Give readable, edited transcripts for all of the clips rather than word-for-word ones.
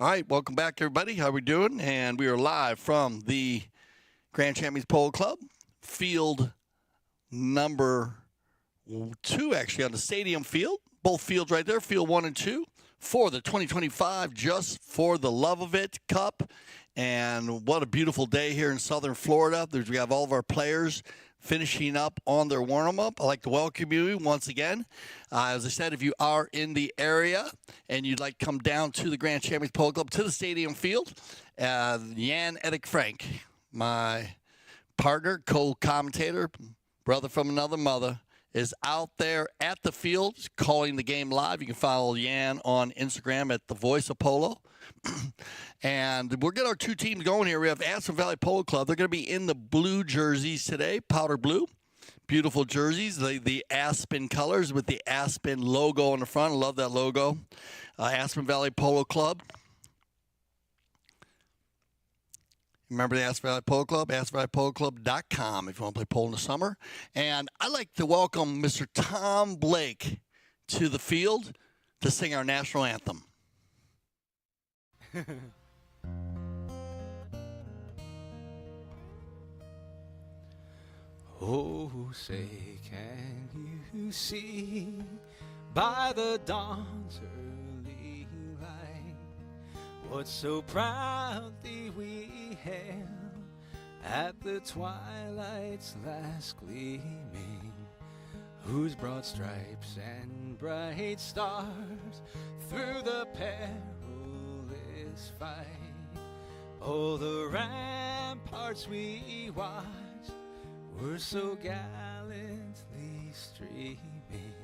All right, welcome back, everybody. How we doing? And we are live from the Grand Champions Polo Club, field number 2, actually, on the stadium field. Both fields right there, field 1 and 2, for the 2025 Just for the Love of It Cup. And what a beautiful day here in southern Florida. We have all of our players finishing up on their warm-up. I'd like to welcome you once again. As I said, if you are in the area and you'd like to come down to the Grand Champions Polo Club to the stadium field, Jan Erik Frank, my partner, co-commentator, brother from another mother, is out there at the field calling the game live. You can follow Jan on Instagram at The Voice of Polo. And we'll get our two teams going here. We have Aspen Valley Polo Club. They're going to be in the blue jerseys today, powder blue. Beautiful jerseys, the Aspen colors with the Aspen logo on the front. I love that logo. Aspen Valley Polo Club. Remember the Aspen Valley Polo Club, aspenvalleypoloclub.com if you want to play polo in the summer. And I'd like to welcome Mr. Tom Blake to the field to sing our national anthem. Oh, say, can you see by the dawn's early light what so proudly we hailed at the twilight's last gleaming, whose broad stripes and bright stars through the perilous fight, oh, the ramparts we watched were so gallantly streaming,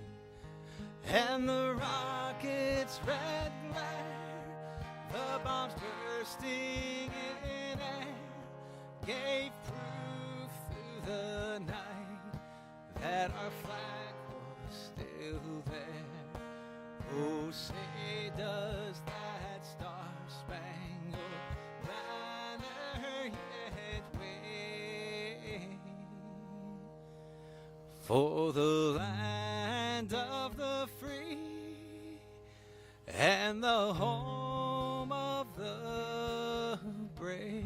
and the rocket's red glare, the bombs bursting in air, gave proof through the night that our flag was still there. Oh, say does that star-spangled banner yet wave for the land of the free and the home of the brave?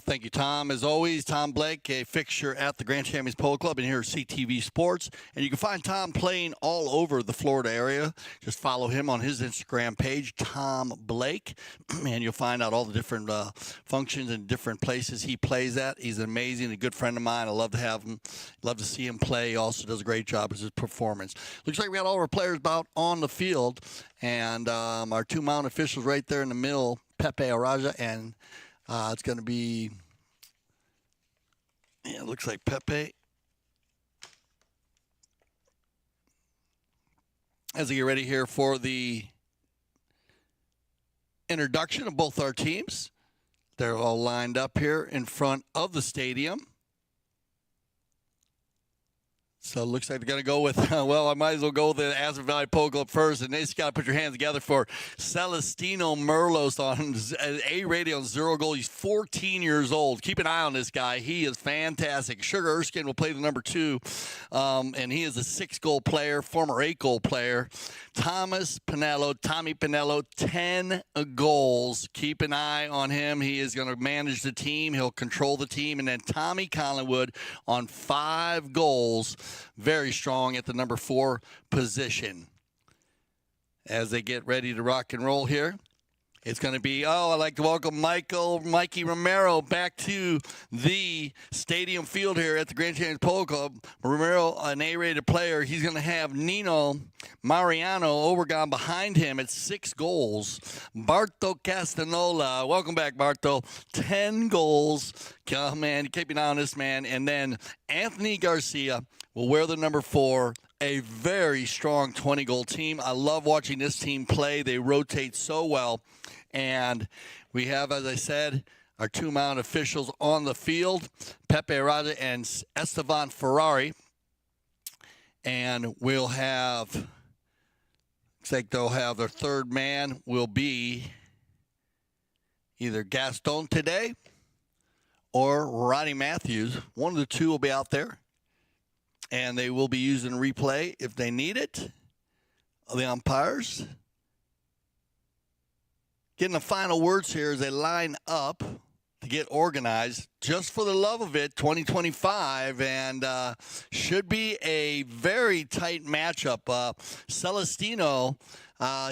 Thank you, Tom. As always, Tom Blake, a fixture at the Grand Champions Polo Club and here at CTV Sports. And you can find Tom playing all over the Florida area. Just follow him on his Instagram page, Tom Blake, and you'll find out all the different functions and different places he plays at. He's amazing, a good friend of mine. I love to have him. Love to see him play. He also does a great job with his performance. Looks like we got all our players about on the field, and our two mount officials right there in the middle, Pepe Araja and it's going to be, yeah, it looks like Pepe. As we get ready here for the introduction of both our teams. They're all lined up here in front of the stadium. So it looks like they're going to go with, well, I might as well go with the Aspen Valley Polo Club first. And they just got to put your hands together for Celestino Merlos on A-rated on 0 goal. He's 14 years old. Keep an eye on this guy. He is fantastic. Sugar Erskine will play the number 2. And he is a 6-goal player, former 8-goal player. Tommy Panelo, 10 goals. Keep an eye on him. He is going to manage the team. He'll control the team. And then Tommy Collingwood on 5 goals. Very strong at the number 4 position. As they get ready to rock and roll here, it's going to be, I'd like to welcome Mikee Romero back to the stadium field here at the Grand Champions Polo Club. Romero, an A-rated player. He's going to have Nino Obregon behind him at 6 goals. Barto Castagnola, welcome back, Barto. 10 goals. Oh, man, keep an eye on this man. And then Anthony Garcia will wear the number 4. A very strong 20-goal team. I love watching this team play. They rotate so well. And we have, as I said, our 2 mount officials on the field, Pepe Araja and Esteban Ferrari. And we'll have, looks like they'll have their 3rd man will be either Gaston today or Rodney Matthews. One of the 2 will be out there. and they will be using replay if they need it. The umpires getting the final words here as they line up to get organized. Just for the love of it, 2025, and should be a very tight matchup. Celestino,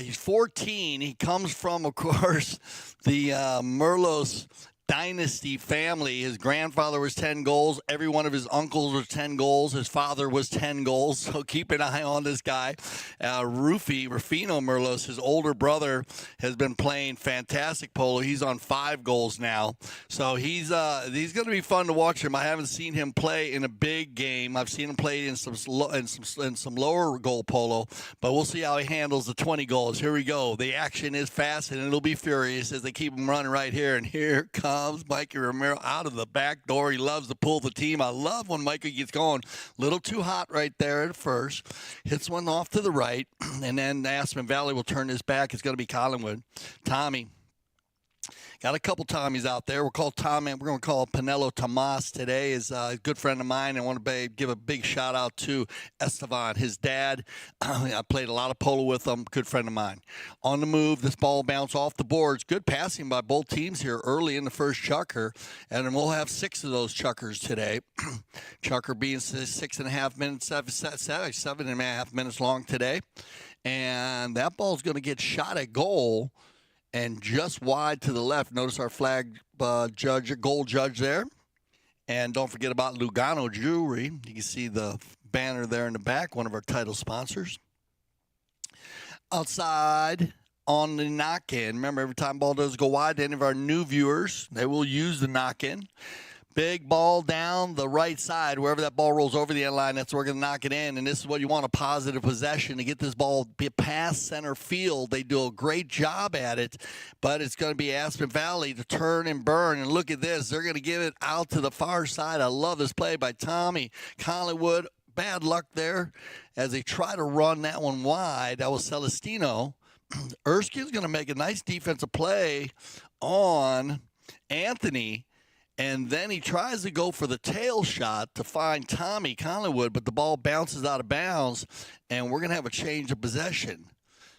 he's 14. He comes from, of course, the Merlos dynasty family. His grandfather was 10 goals. Every one of his uncles was 10 goals. His father was 10 goals. So keep an eye on this guy. Rufino Merlos, his older brother, has been playing fantastic polo. He's on 5 goals now. So he's going to be fun to watch him. I haven't seen him play in a big game. I've seen him play in some lower goal polo, but we'll see how he handles the 20 goals. Here we go. The action is fast and it'll be furious as they keep him running right here. And here comes Mikee Romero out of the back door. He loves to pull the team. I love when Mikee gets going. Little too hot right there at first. Hits one off to the right, and then Aspen Valley will turn his back. It's going to be Collingwood. Tommy. Got a couple Tommies out there. We're going to call Panelo Tomas today. Is a good friend of mine. I want to give a big shout out to Esteban, his dad. I played a lot of polo with him. Good friend of mine. On the move, this ball bounced off the boards. Good passing by both teams here early in the first chukker, and then we'll have 6 of those chukkers today. Chukker being 6.5 minutes, 7.5 minutes long today, and that ball's going to get shot at goal. And just wide to the left. Notice our flag goal judge there. And don't forget about Lugano Jewelry. You can see the banner there in the back, one of our title sponsors. Outside on the knock-in. Remember, every time ball does go wide to any of our new viewers, they will use the knock-in. Big ball down the right side. Wherever that ball rolls over the end line, that's where we're going to knock it in. And this is what you want, a positive possession to get this ball past center field. They do a great job at it, but it's going to be Aspen Valley to turn and burn. And look at this. They're going to give it out to the far side. I love this play by Tommy. Collingwood, bad luck there as they try to run that one wide. That was Celestino. Erskine's going to make a nice defensive play on Anthony. And then he tries to go for the tail shot to find Tommy Collingwood, but the ball bounces out of bounds, and we're going to have a change of possession.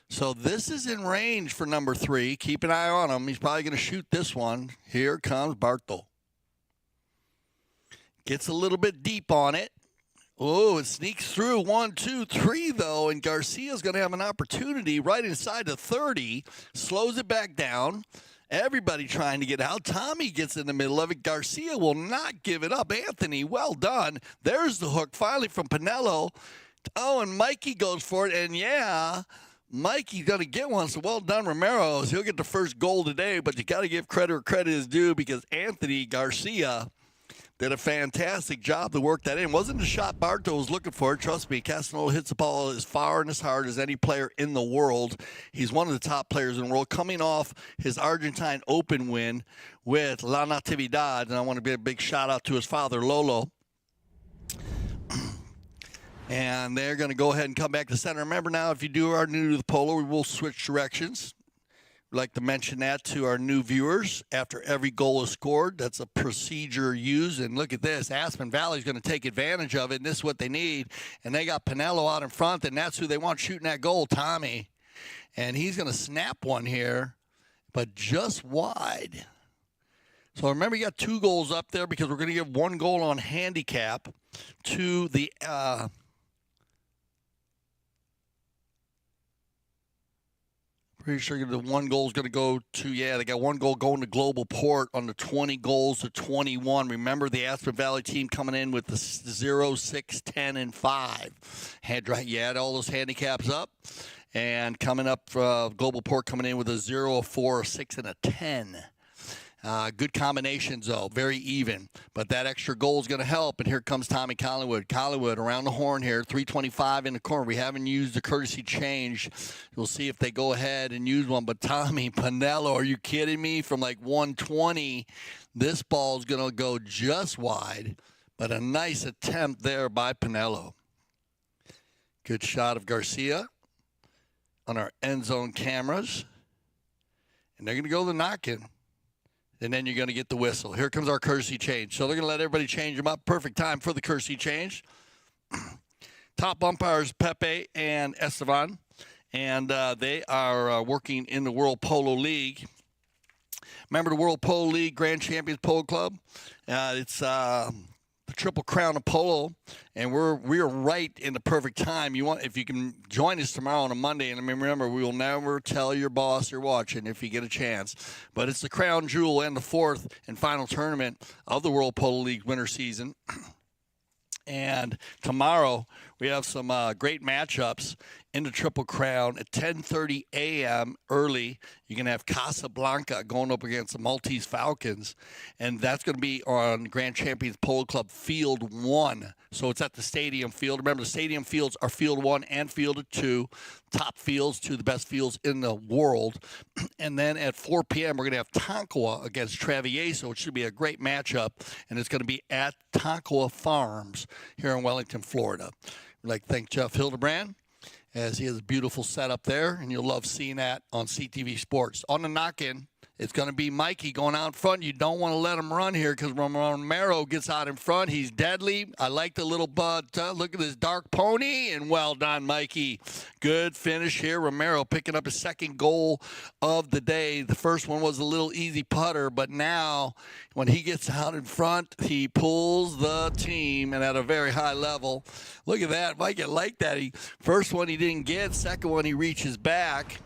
So this is in range for number 3. Keep an eye on him. He's probably going to shoot this one. Here comes Barto. Gets a little bit deep on it. Oh, it sneaks through 1, 2, 3, though, and Garcia's going to have an opportunity right inside the 30. Slows it back down. Everybody trying to get out. Tommy gets in the middle of it. Garcia will not give it up. Anthony, well done. There's the hook finally from Panelo. Oh, and Mikee goes for it. And, yeah, Mikee's going to get one. So well done, Romero. He'll get the first goal today, but you got to give credit where credit is due because Anthony Garcia did a fantastic job to work that in. Wasn't the shot Barto was looking for. Trust me, Castagnola hits the ball as far and as hard as any player in the world. He's one of the top players in the world, coming off his Argentine Open win with La Natividad. And I want to give a big shout-out to his father, Lolo. And they're going to go ahead and come back to center. Remember now, if you are new to the polo, we will switch directions. We'd like to mention that to our new viewers. After every goal is scored, that's a procedure used. And look at this. Aspen Valley's going to take advantage of it, and this is what they need. And they got Panelo out in front, and that's who they want shooting that goal, Tommy. And he's going to snap one here, but just wide. So remember, you got 2 goals up there because we're going to give 1 goal on handicap to the pretty sure the 1 goal is going to go to, they got 1 goal going to Globalport on the 20 goals to 21. Remember the Aspen Valley team coming in with the 0, 6, 10, and 5. Had all those handicaps up. And coming up, Globalport coming in with a 0, a 4, a 6, and a 10. Good combinations, though. Very even. But that extra goal is going to help. And here comes Tommy Collingwood. Collingwood around the horn here. 325 in the corner. We haven't used the courtesy change. We'll see if they go ahead and use one. But Tommy, Panelo, are you kidding me? From like 120, this ball is going to go just wide. But a nice attempt there by Panelo. Good shot of Garcia on our end zone cameras. And they're going to go the knock-in. And then you're going to get the whistle. Here comes our courtesy change. So they're going to let everybody change them up. Perfect time for the courtesy change. Top umpires Pepe and Esteban, and they are working in the World Polo League. Remember the World Polo League Grand Champions Polo Club? It's the Triple Crown of Polo, and we're right in the perfect time. If you can join us tomorrow on a Monday, and remember, we will never tell your boss you're watching if you get a chance. But it's the crown jewel and the fourth and final tournament of the World Polo League winter season. And tomorrow we have some great matchups in the Triple Crown at 10:30 a.m. early. You're going to have Casablanca going up against the Maltese Falcons, and that's going to be on Grand Champions Polo Club Field 1. So it's at the stadium field. Remember, the stadium fields are Field 1 and Field 2, top fields, two of the best fields in the world. And then at 4 p.m., we're going to have Tonkawa against Travieso, which should be a great matchup, and it's going to be at Tonkawa Farms here in Wellington, Florida. We'd like to thank Jeff Hildebrand, as he has a beautiful setup there, and you'll love seeing that on CTV Sports. On the knock-in, it's going to be Mikee going out in front. You don't want to let him run here because Romero gets out in front. He's deadly. I like the little bud. Look at this dark pony, and well done, Mikee. Good finish here. Romero picking up his second goal of the day. The first one was a little easy putter, but now when he gets out in front, he pulls the team, and at a very high level. Look at that. Mikee, like that. First one he didn't get. Second one he reaches back,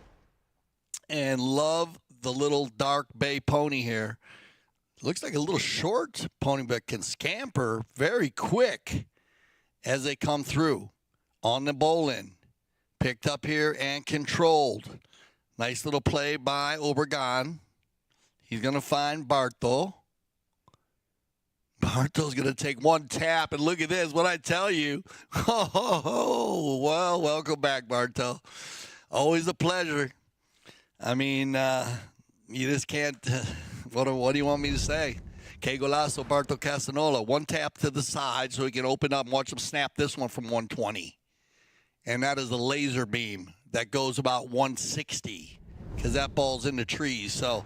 and love the little dark bay pony here. Looks like a little short pony, but can scamper very quick as they come through on the bowl-in. Picked up here and controlled. Nice little play by Obregon. He's going to find Barto. Barto's going to take one tap, and look at this. What I tell you. Oh, well, welcome back, Barto. Always a pleasure. I mean, you just can't. What do you want me to say? Que golazo, Barto Castagnola. One tap to the side so he can open up and watch him snap this one from 120. And that is a laser beam that goes about 160 because that ball's in the trees. So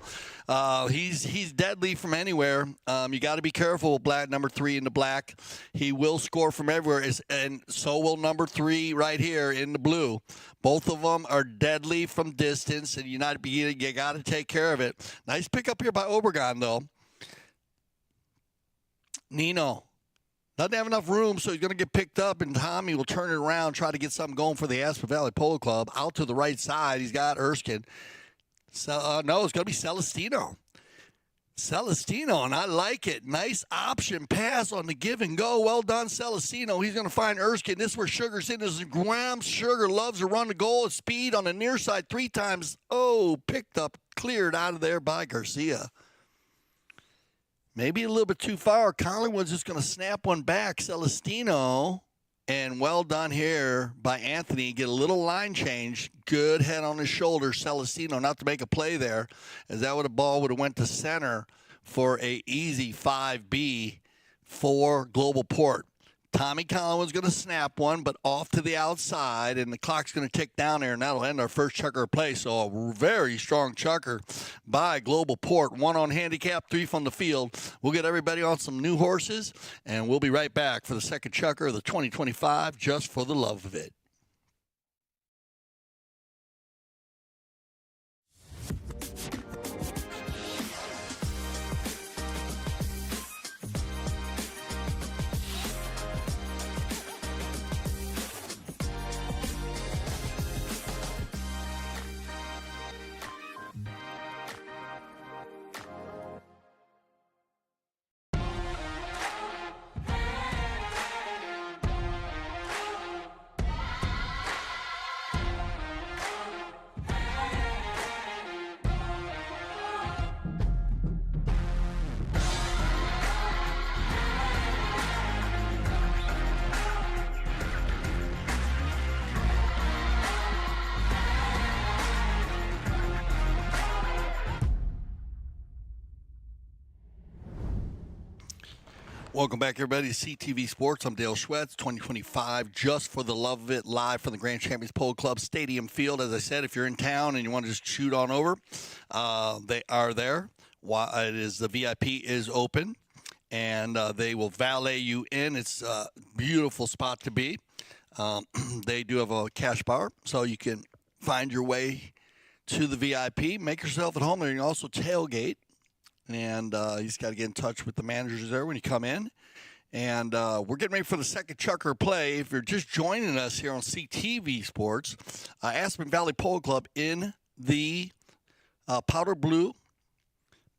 he's deadly from anywhere. You got to be careful with number 3 in the black. He will score from everywhere, and so will number 3 right here in the blue. Both of them are deadly from distance, and you got to take care of it. Nice pickup here by Obregon, though. Nino doesn't have enough room, so he's going to get picked up, and Tommy will turn it around, try to get something going for the Aspen Valley Polo Club. Out to the right side, he's got Erskine. So, no, it's going to be Celestino. Celestino, and I like it. Nice option pass on the give and go. Well done, Celestino. He's going to find Erskine. This is where Sugar's in his grams. Sugar loves to run the goal at speed on the near side 3 times. Oh, picked up, cleared out of there by Garcia. Maybe a little bit too far. Collingwood's just going to snap one back. Celestino. And well done here by Anthony. Get a little line change. Good head on his shoulder. Celestino not to make a play there, as that ball would have went to center for a easy 5B for Globalport. Tommy Collins going to snap one, but off to the outside, and the clock's going to tick down there, and that'll end our first chucker play. So a very strong chucker by Globalport. 1 on handicap, 3 from the field. We'll get everybody on some new horses, and we'll be right back for the second chucker of the 2025, just for the love of it. Welcome back, everybody, to CTV Sports. I'm Dale Schwetz, 2025, just for the love of it, live from the Grand Champions Polo Club Stadium Field. As I said, if you're in town and you want to just shoot on over, they are there. The VIP is open. and they will valet you in. It's a beautiful spot to be. They do have a cash bar, so you can find your way to the VIP. Make yourself at home. You can also tailgate, and you just got to get in touch with the managers there when you come in. And we're getting ready for the second Chucker play. If you're just joining us here on CTV Sports, Aspen Valley Polo Club in the powder blue,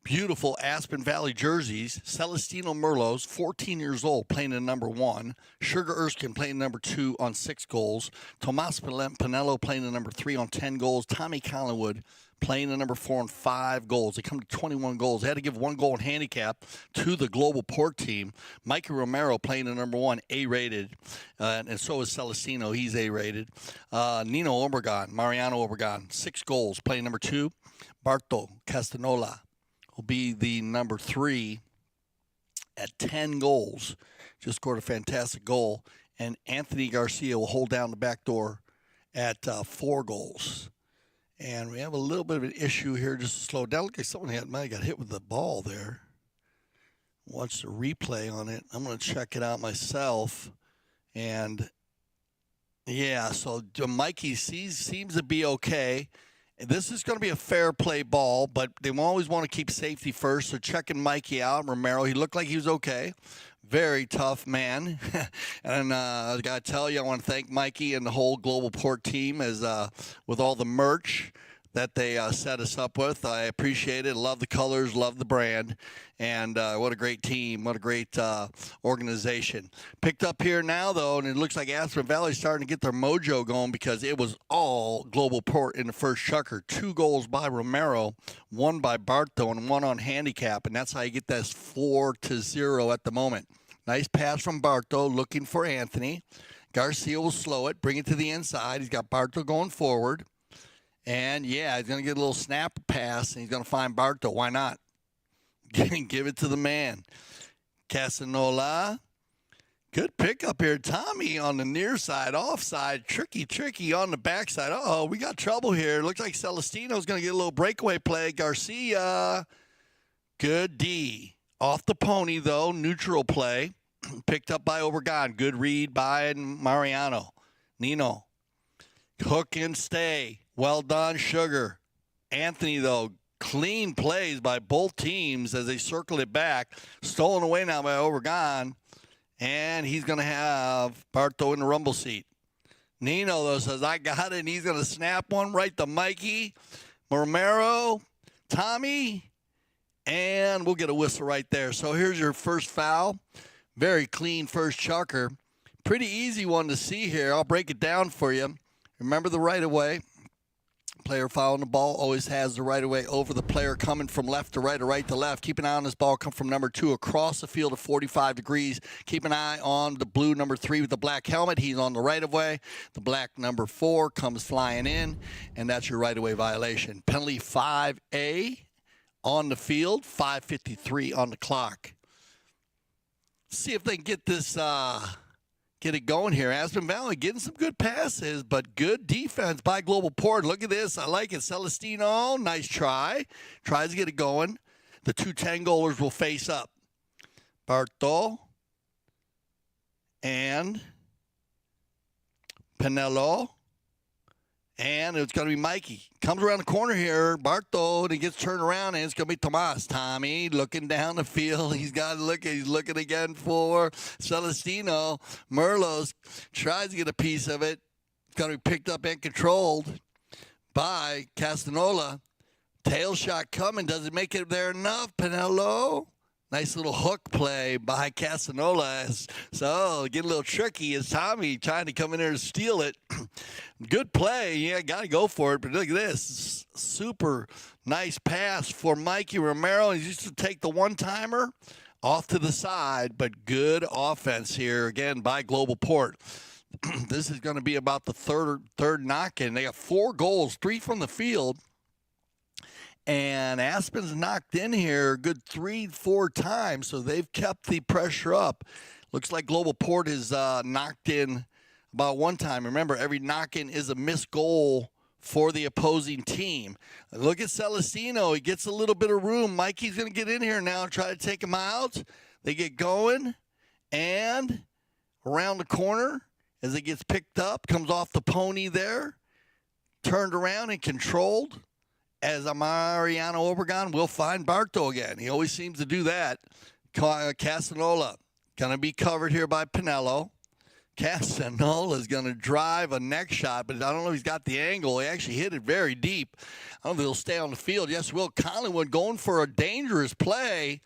beautiful Aspen Valley jerseys. Celestino Merlos, 14 years old, playing in number 1. Sugar Erskine playing number 2 on 6 goals. Tomas Panelo playing in number 3 on 10 goals. Tommy Collingwood playing in number 4 on 5 goals. They come to 21 goals. They had to give 1 goal in handicap to the Globalport team. Mikee Romero playing in number 1, A-rated. And so is Celestino. He's A-rated. Nino Obregon, Mariano Obregon, 6 goals, playing number 2. Barto Castagnola will be the number 3 at 10 goals. Just scored a fantastic goal. And Anthony Garcia will hold down the back door at 4 goals. And we have a little bit of an issue here just to slow down. Look like someone might have got hit with the ball there. Watch the replay on it. I'm going to check it out myself. And, yeah, so Mikey seems to be okay. This is going to be a fair play ball, but they always want to keep safety first. So checking Mikey out, Romero, he looked like he was okay. Very tough man. And I got to tell you, I want to thank Mikey and the whole Globalport team as with all the merch that they set us up with. I appreciate it. Love the colors, love the brand. And what a great team. What a great organization. Picked up here now, though, and it looks like Aspen Valley's starting to get their mojo going because it was all Globalport in the first chucker. 2 goals by Romero, 1 by Barto, and 1 on handicap. And that's how you get this 4-0 at the moment. Nice pass from Barto, looking for Anthony. Garcia will slow it, bring it to the inside. He's got Barto going forward. And, yeah, he's going to get a little snap pass, and he's going to find Barto. Why not? Give it to the man. Castagnola. Good pickup here. Tommy on the near side, offside. Tricky on the backside. Uh-oh, we got trouble here. Looks like Celestino's going to get a little breakaway play. Garcia. Good D. Off the pony, though. Neutral play. Picked up by Obregon. Good read by Mariano. Nino. Hook and stay. Well done, Sugar. Anthony, though, clean plays by both teams as they circle it back. Stolen away now by Obregon. And he's going to have Barto in the rumble seat. Nino, though, says, I got it, and he's going to snap one right to Mikey. Romero, Tommy, and we'll get a whistle right there. So here's your first foul. Very clean first chucker. Pretty easy one to see here. I'll break it down for you. Remember the right-of-way. Player fouling the ball always has the right-of-way over the player coming from left to right or right to left. Keep an eye on this ball come from number 2 across the field at 45 degrees. Keep an eye on the blue number 3 with the black helmet. He's on the right-of-way. The black number 4 comes flying in, and that's your right-of-way violation. Penalty 5A on the field, 5:53 on the clock. See if they can get this get it going here. Aspen Valley getting some good passes, but good defense by Globalport. Look at this. I like it. Celestino, nice try. Tries to get it going. The 2 10-goalers will face up. Barto and Panelo. And it's going to be Mikey. Comes around the corner here. Barto, and he gets turned around, and it's going to be Tomas. Tommy looking down the field. He's got to look. He's looking again for Celestino. Merlos tries to get a piece of it. It's going to be picked up and controlled by Castagnola. Tail shot coming. Does it make it there enough? Panelo. Nice little hook play by Castagnola. So, get a little tricky as Tommy trying to come in there and steal it. Good play. Yeah, got to go for it. But look at this. Super nice pass for Mikee Romero. He used to take the one-timer off to the side. But good offense here, again, by Globalport. This is going to be about the third knock-in. They have 4 goals, 3 from the field. And Aspen's knocked in here a good 3-4 times, so they've kept the pressure up. Looks like Globalport is knocked in about 1 time. Remember, every knock-in is a missed goal for the opposing team. Look at Celestino. He gets a little bit of room. Mikey's going to get in here now and try to take him out. They get going, and around the corner, as it gets picked up, comes off the pony there, turned around and controlled, as Nino Obregon will find Barto again. He always seems to do that. Castagnola going to be covered here by Panelo. Castagnola is going to drive a neck shot, but I don't know if he's got the angle. He actually hit it very deep. I don't know if he'll stay on the field. Yes, will. Collingwood going for a dangerous play,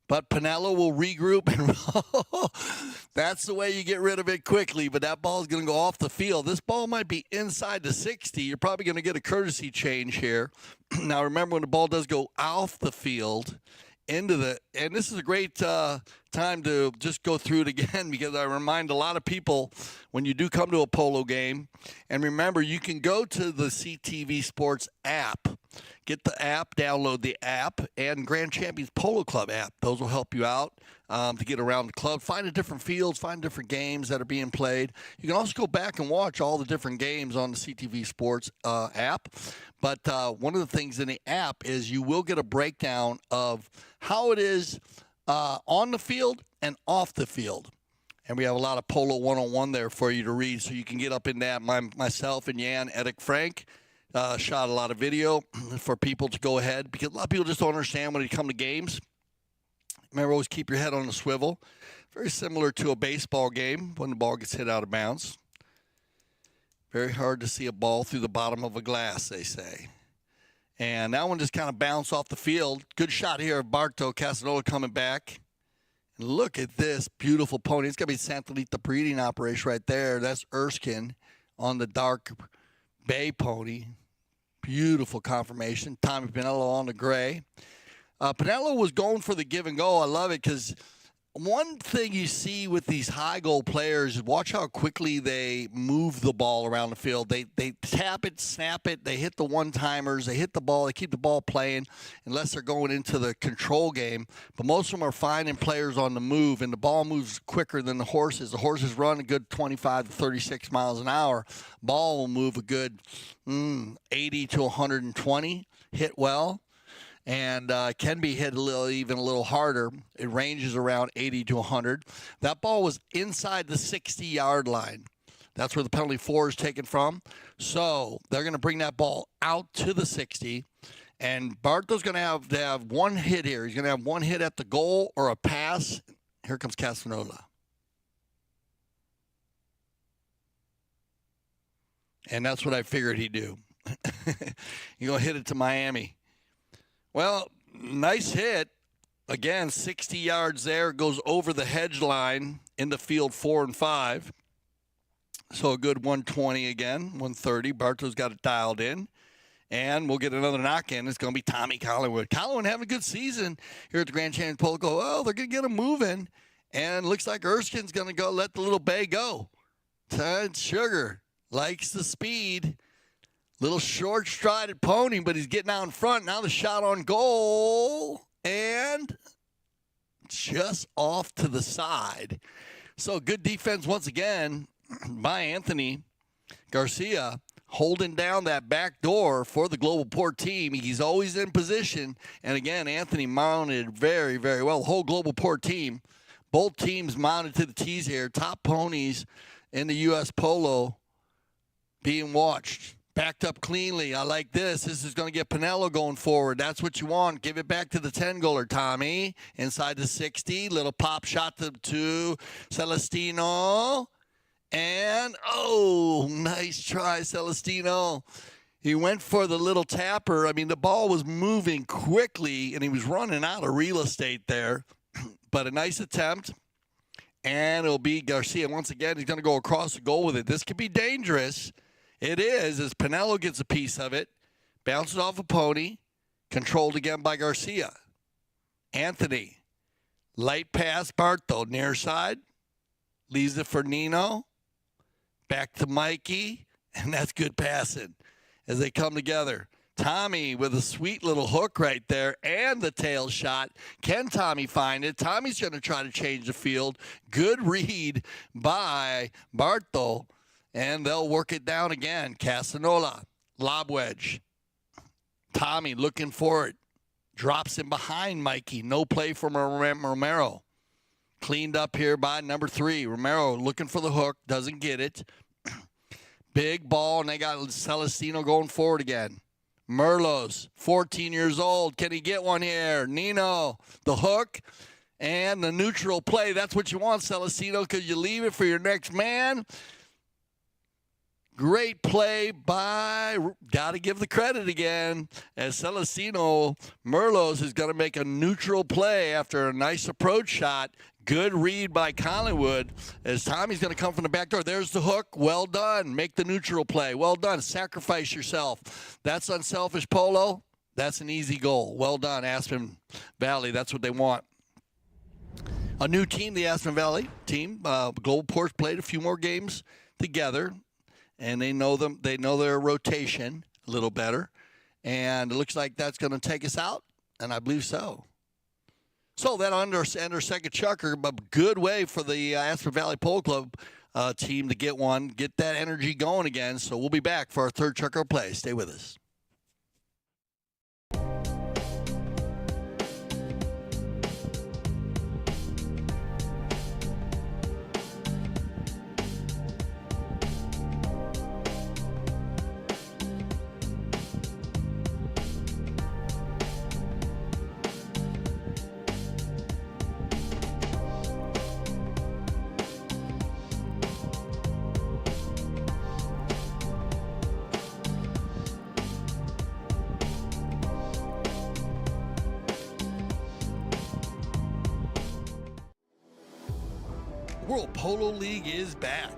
but Panelo will regroup and that's the way you get rid of it quickly, but that ball is going to go off the field. This ball might be inside the 60. You're probably going to get a courtesy change here. Now, remember, when the ball does go off the field, and this is a great time to just go through it again, because I remind a lot of people when you do come to a polo game, and remember, you can go to the CTV Sports app. Get the app, download the app, and Grand Champions Polo Club app. Those will help you out to get around the club. Find the different fields, find different games that are being played. You can also go back and watch all the different games on the CTV Sports app. But one of the things in the app is you will get a breakdown of how it is on the field and off the field. And we have a lot of Polo 101 there for you to read, so you can get up in that. Myself and Jan Edic Frank shot a lot of video for people to go ahead, because a lot of people just don't understand when they come to games. Remember, always keep your head on the swivel. Very similar to a baseball game when the ball gets hit out of bounds. Very hard to see a ball through the bottom of a glass, they say. And that one just kind of bounced off the field. Good shot here of Barto Castagnola coming back. And look at this beautiful pony. It's going to be Santa Rita breeding operation right there. That's Erskine on the dark bay pony. Beautiful conformation. Tommy Panelo on the gray. Panelo was going for the give and go. I love it, because one thing you see with these high goal players is watch how quickly they move the ball around the field. They tap it, snap it, they hit the one-timers, they hit the ball, they keep the ball playing unless they're going into the control game. But most of them are finding players on the move, and the ball moves quicker than the horses. The horses run a good 25 to 36 miles an hour. Ball will move a good 80 to 120, hit well. And can be hit even a little harder. It ranges around 80 to 100. That ball was inside the 60-yard line. That's where the penalty 4 is taken from. So they're going to bring that ball out to the 60. And Barto's going to have one hit here. He's going to have one hit at the goal or a pass. Here comes Castagnola. And that's what I figured he'd do. He's going to hit it to Miami. Well, nice hit. Again, 60 yards there. Goes over the hedge line in the field 4 and 5. So a good 120 again, 130. Barto's got it dialed in. And we'll get another knock in. It's going to be Tommy Collingwood. Collingwood having a good season here at the Grand Champions Polo. Oh, they're going to get him moving. And looks like Erskine's going to go let the little bay go. Tad Sugar likes the speed. Little short-strided pony, but he's getting out in front. Now the shot on goal, and just off to the side. So good defense once again by Anthony Garcia, holding down that back door for the Globalport team. He's always in position. And again, Anthony mounted very, very well. The whole Globalport team, both teams mounted to the tees here. Top ponies in the U.S. Polo being watched. Backed up cleanly. I like this. This is going to get Panelo going forward. That's what you want. Give it back to the 10-goaler, Tommy. Inside the 60. Little pop shot to Celestino. And, oh, nice try, Celestino. He went for the little tapper. I mean, the ball was moving quickly, and he was running out of real estate there. But a nice attempt. And it'll be Garcia. Once again, he's going to go across the goal with it. This could be dangerous. It is, as Panelo gets a piece of it. Bounces off a pony. Controlled again by Garcia. Anthony. Light pass, Barto. Near side. Leaves it for Nino. Back to Mikee. And that's good passing as they come together. Tommy with a sweet little hook right there and the tail shot. Can Tommy find it? Tommy's going to try to change the field. Good read by Barto. And they'll work it down again. Castagnola, lob wedge. Tommy looking for it. Drops him behind Mikee. No play from Romero. Cleaned up here by number 3. Romero looking for the hook. Doesn't get it. Big ball, and they got Celestino going forward again. Merlos, 14 years old. Can he get one here? Nino, the hook, and the neutral play. That's what you want, Celestino, because you leave it for your next man. Great play by, got to give the credit again, as Celestino Merlos is going to make a neutral play after a nice approach shot. Good read by Collingwood as Tommy's going to come from the back door. There's the hook. Well done. Make the neutral play. Well done. Sacrifice yourself. That's unselfish, Polo. That's an easy goal. Well done, Aspen Valley. That's what they want. A new team, the Aspen Valley team. Globalport played a few more games together, and they know them. They know their rotation a little better, and it looks like that's going to take us out, and I believe so. So that under second chucker, but good way for the Aspen Valley Polo Club team to get one, get that energy going again. So we'll be back for our third chucker play. Stay with us. World Polo League is back.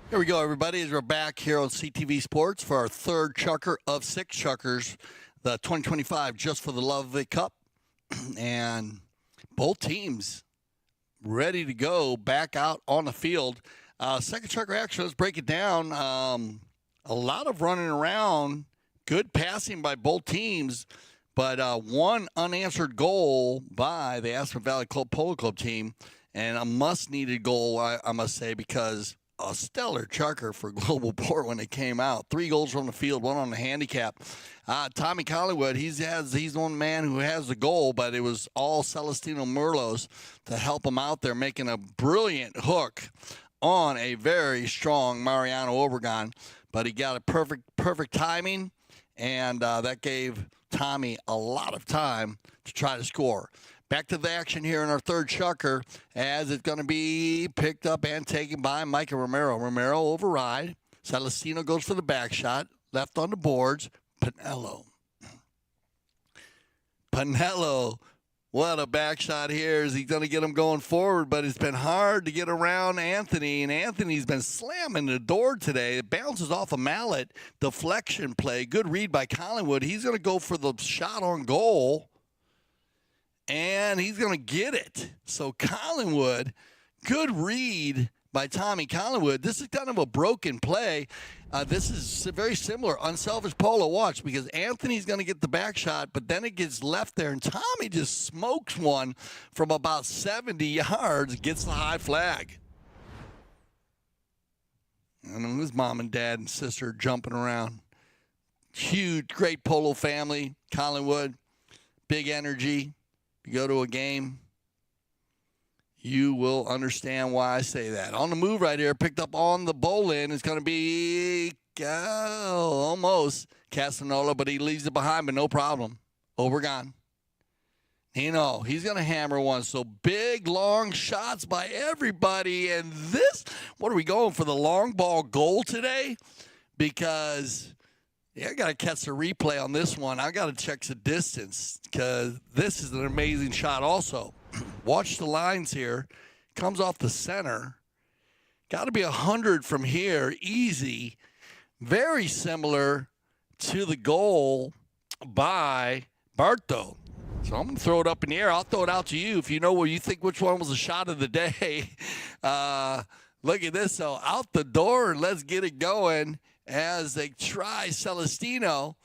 Here we go, everybody, as we're back here on CTV Sports for our third chucker of 6 chuckers, the 2025 Just for the Love of It Cup. And both teams ready to go back out on the field. Second chucker action, let's break it down. A lot of running around, good passing by both teams, but one unanswered goal by the Aspen Valley Polo Club team, and a much-needed goal, I must say, because a stellar chucker for Globalport when it came out. 3 goals from the field, 1 on the handicap. Tommy Collingwood, he's the one man who has the goal, but it was all Celestino Merlos to help him out there, making a brilliant hook on a very strong Nino Obregon. But he got a perfect timing, and that gave Tommy a lot of time to try to score. Back to the action here in our third chucker, as it's going to be picked up and taken by Mikee Romero. Romero override. Celestino goes for the back shot. Left on the boards. Panelo. What a back shot here. Is he going to get him going forward? But it's been hard to get around Anthony, and Anthony's been slamming the door today. It bounces off a mallet. Deflection play. Good read by Collingwood. He's going to go for the shot on goal. And he's going to get it. So Collingwood, good read by Tommy Collingwood. This is kind of a broken play. This is very similar. Unselfish Polo, watch, because Anthony's going to get the back shot, but then it gets left there, and Tommy just smokes one from about 70 yards, gets the high flag. And his mom and dad and sister jumping around. Huge, great Polo family, Collingwood, big energy. You go to a game, you will understand why I say that. On the move right here, picked up on the bowl-in. It's going to be almost Castagnola, but he leaves it behind, but no problem. Obregon. Nino, he's going to hammer one. So big, long shots by everybody. And this, what are we going for, the long ball goal today? Because I got to catch the replay on this one. I got to check the distance because this is an amazing shot also. Watch the lines here. Comes off the center. Got to be 100 from here. Easy. Very similar to the goal by Barto. So I'm going to throw it up in the air. I'll throw it out to you if you know what you think which one was the shot of the day. Look at this. So out the door, and let's get it going as they try Celestino.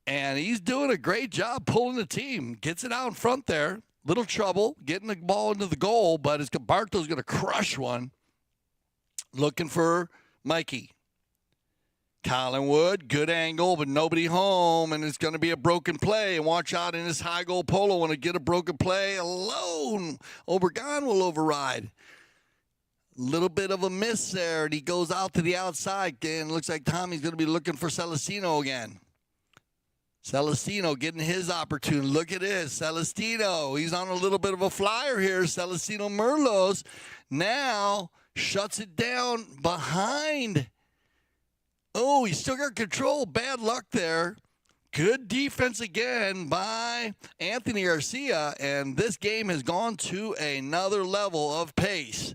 And he's doing a great job pulling the team. Gets it out in front there. Little trouble getting the ball into the goal, but Barto's going to crush one. Looking for Mikee. Collingwood, good angle, but nobody home, and it's going to be a broken play. And watch out in this high goal Polo when it get a broken play alone. Obregon will override. Little bit of a miss there, and he goes out to the outside, and it looks like Tommy's going to be looking for Celestino again. Celestino getting his opportunity. Look at this. Celestino, he's on a little bit of a flyer here. Celestino Merlos now shuts it down behind. Oh, he's still got control. Bad luck there. Good defense again by Anthony Garcia, and this game has gone to another level of pace.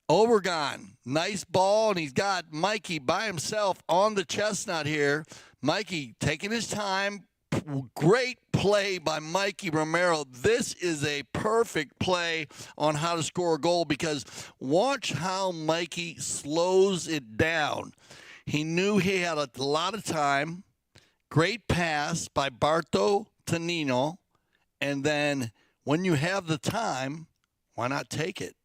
Obregon, nice ball, and he's got Mikee by himself on the chestnut here. Mikee taking his time. Great play by Mikee Romero. This is a perfect play on how to score a goal because watch how Mikee slows it down. He knew he had a lot of time. Great pass by Barto to Nino. And then when you have the time, why not take it?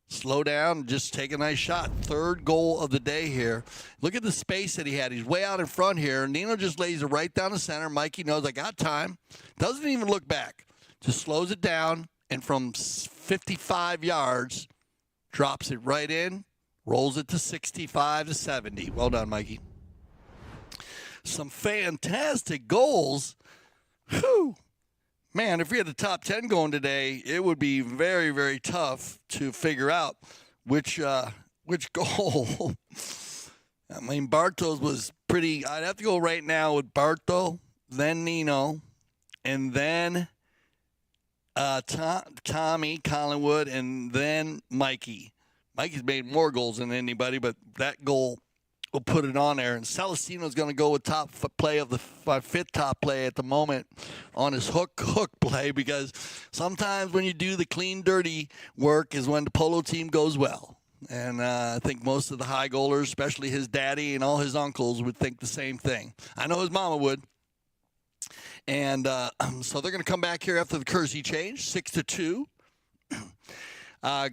Slow down and just take a nice shot. Third goal of the day here. Look at the space that he had. He's way out in front here. Nino just lays it right down the center. Mikee knows I got time. Doesn't even look back. Just slows it down. And from 55 yards, drops it right in. Rolls it to 65 to 70. Well done, Mikee. Some fantastic goals. Whew. Man, if we had the top 10 going today, it would be very, very tough to figure out which goal. I mean, Barto's was pretty. I'd have to go right now with Barto, then Nino, and then Tommy, Collingwood, and then Mikee. Mikee's made more goals than anybody, but that goal will put it on there. And Celestino's going to go with top play of the fifth top play at the moment on his hook play because sometimes when you do the clean, dirty work is when the Polo team goes well. And I think most of the high goalers, especially his daddy and all his uncles, would think the same thing. I know his mama would. And so they're going to come back here after the Kersey change, 6-2.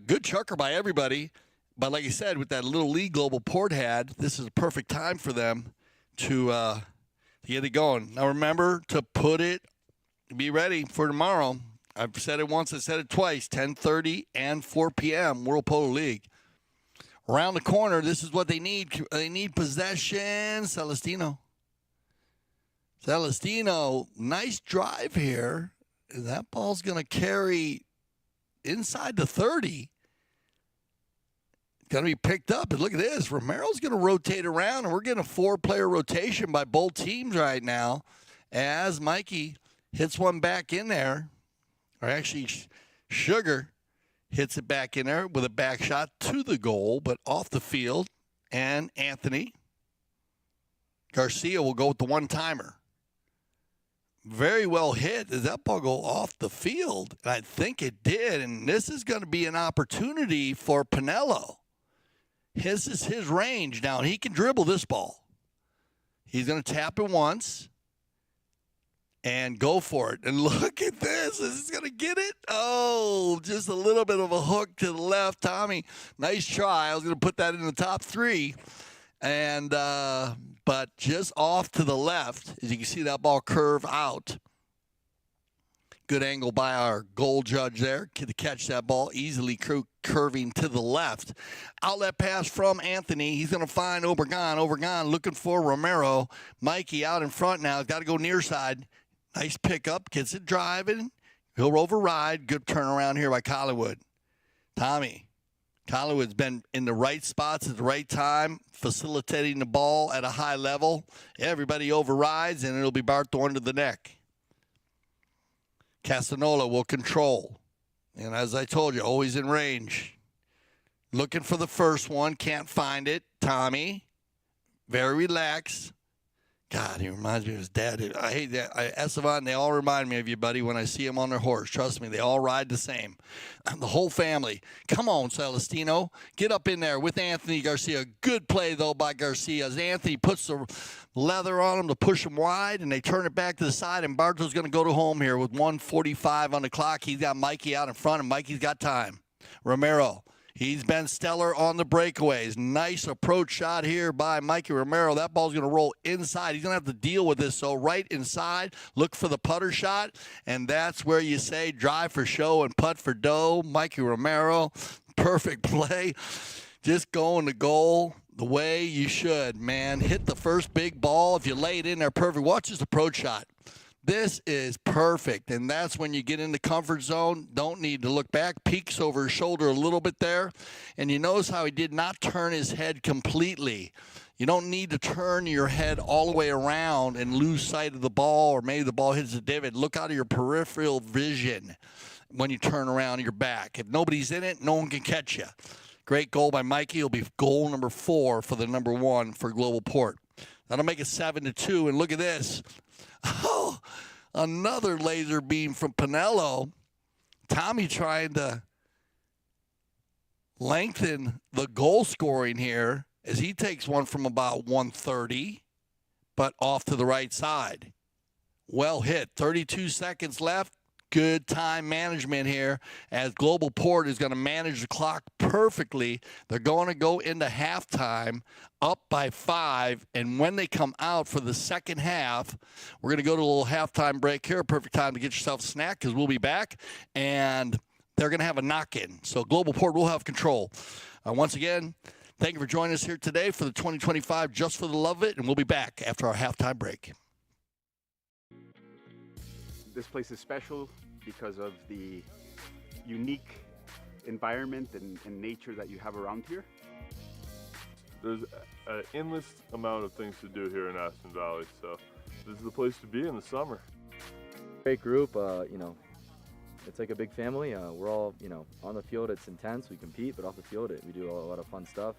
Good chucker by everybody. But like I said, with that little lead Globalport had, this is a perfect time for them to get it going. Now remember to be ready for tomorrow. I've said it once, I said it twice, 10:30 and 4 p.m. World Polo League. Around the corner, this is what they need. They need possession. Celestino, nice drive here. That ball's going to carry inside the 30. Going to be picked up. And look at this. Romero's going to rotate around, and we're getting a 4-player rotation by both teams right now as Mikee hits one back in there. Or actually, Sugar hits it back in there with a back shot to the goal, but off the field. And Anthony Garcia will go with the one-timer. Very well hit. Does that ball go off the field? And I think it did. And this is going to be an opportunity for Panelo. His is his range now, and he can dribble this ball. He's going to tap it once and go for it. And look at this. Is he going to get it? Oh, just a little bit of a hook to the left. Tommy, nice try. I was going to put that in the top 3. And but just off to the left, as you can see that ball curve out. Good angle by our goal judge there to catch that ball, easily curving to the left. Outlet pass from Anthony. He's going to find Obregon. Obregon looking for Romero. Mikee out in front now. Got to go near side. Nice pickup. Gets it driving. He'll override. Good turnaround here by Collingwood. Tommy. Collingwood's been in the right spots at the right time, facilitating the ball at a high level. Everybody overrides, and it'll be Barto under the neck. Castagnola will control. And as I told you, always in range. Looking for the first one. Can't find it. Tommy. Very relaxed. God, he reminds me of his dad. I hate that. Estevan, they all remind me of you, buddy, when I see them on their horse. Trust me, they all ride the same. The whole family. Come on, Celestino. Get up in there with Anthony Garcia. Good play, though, by Garcia. As Anthony puts the leather on him to push him wide, and they turn it back to the side, and Barto's going to go to home here with 1:45 on the clock. He's got Mikee out in front, and Mikey's got time. Romero. He's been stellar on the breakaways. Nice approach shot here by Mikee Romero. That ball's going to roll inside. He's going to have to deal with this. So right inside, look for the putter shot, and that's where you say drive for show and putt for dough. Mikee Romero, perfect play. Just going to goal the way you should, man. Hit the first big ball. If you lay it in there perfect, watch this approach shot. This is perfect, and that's when you get in the comfort zone. Don't need to look back. Peeks over his shoulder a little bit there, and you notice how he did not turn his head completely. You don't need to turn your head all the way around and lose sight of the ball, or maybe the ball hits the divot. Look out of your peripheral vision when you turn around your back. If nobody's in it, no one can catch you. Great goal by Mikee. It'll be goal number 4 for the number 1 for Globalport. That'll make it 7-2, and look at this. Oh, another laser beam from Panelo. Tommy trying to lengthen the goal scoring here as he takes one from about 130, but off to the right side. Well hit. 32 seconds left. Good time management here as Globalport is going to manage the clock perfectly. They're going to go into halftime up by 5, and when they come out for the second half, we're going to go to a little halftime break here. Perfect time to get yourself a snack because we'll be back, and they're going to have a knock-in. So Globalport will have control. Once again, thank you for joining us here today for the 2025 Just for the Love of It, and we'll be back after our halftime break. This place is special because of the unique environment and nature that you have around here. There's an endless amount of things to do here in Aspen Valley, so this is the place to be in the summer. Great group, you know, it's like a big family. We're all, you know, on the field it's intense, we compete, but off the field we do a lot of fun stuff.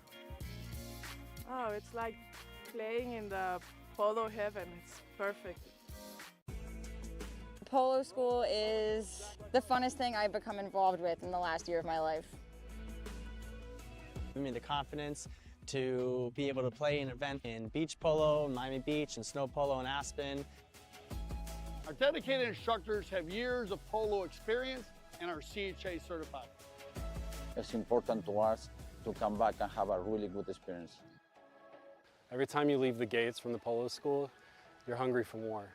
Oh, it's like playing in the Polo heaven. It's perfect. Polo school is the funnest thing I've become involved with in the last year of my life. Give me the confidence to be able to play an event in beach polo, Miami Beach, and snow polo in Aspen. Our dedicated instructors have years of polo experience and are CHA certified. It's important to us to come back and have a really good experience. Every time you leave the gates from the polo school, you're hungry for more.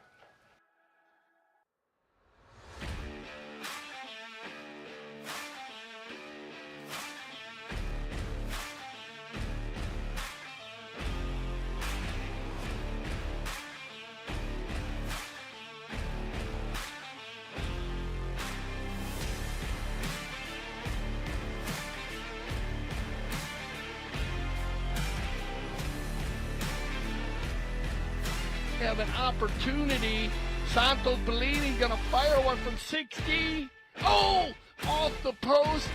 Have an opportunity. Santos Bellini gonna fire one from 60. Oh, off the post.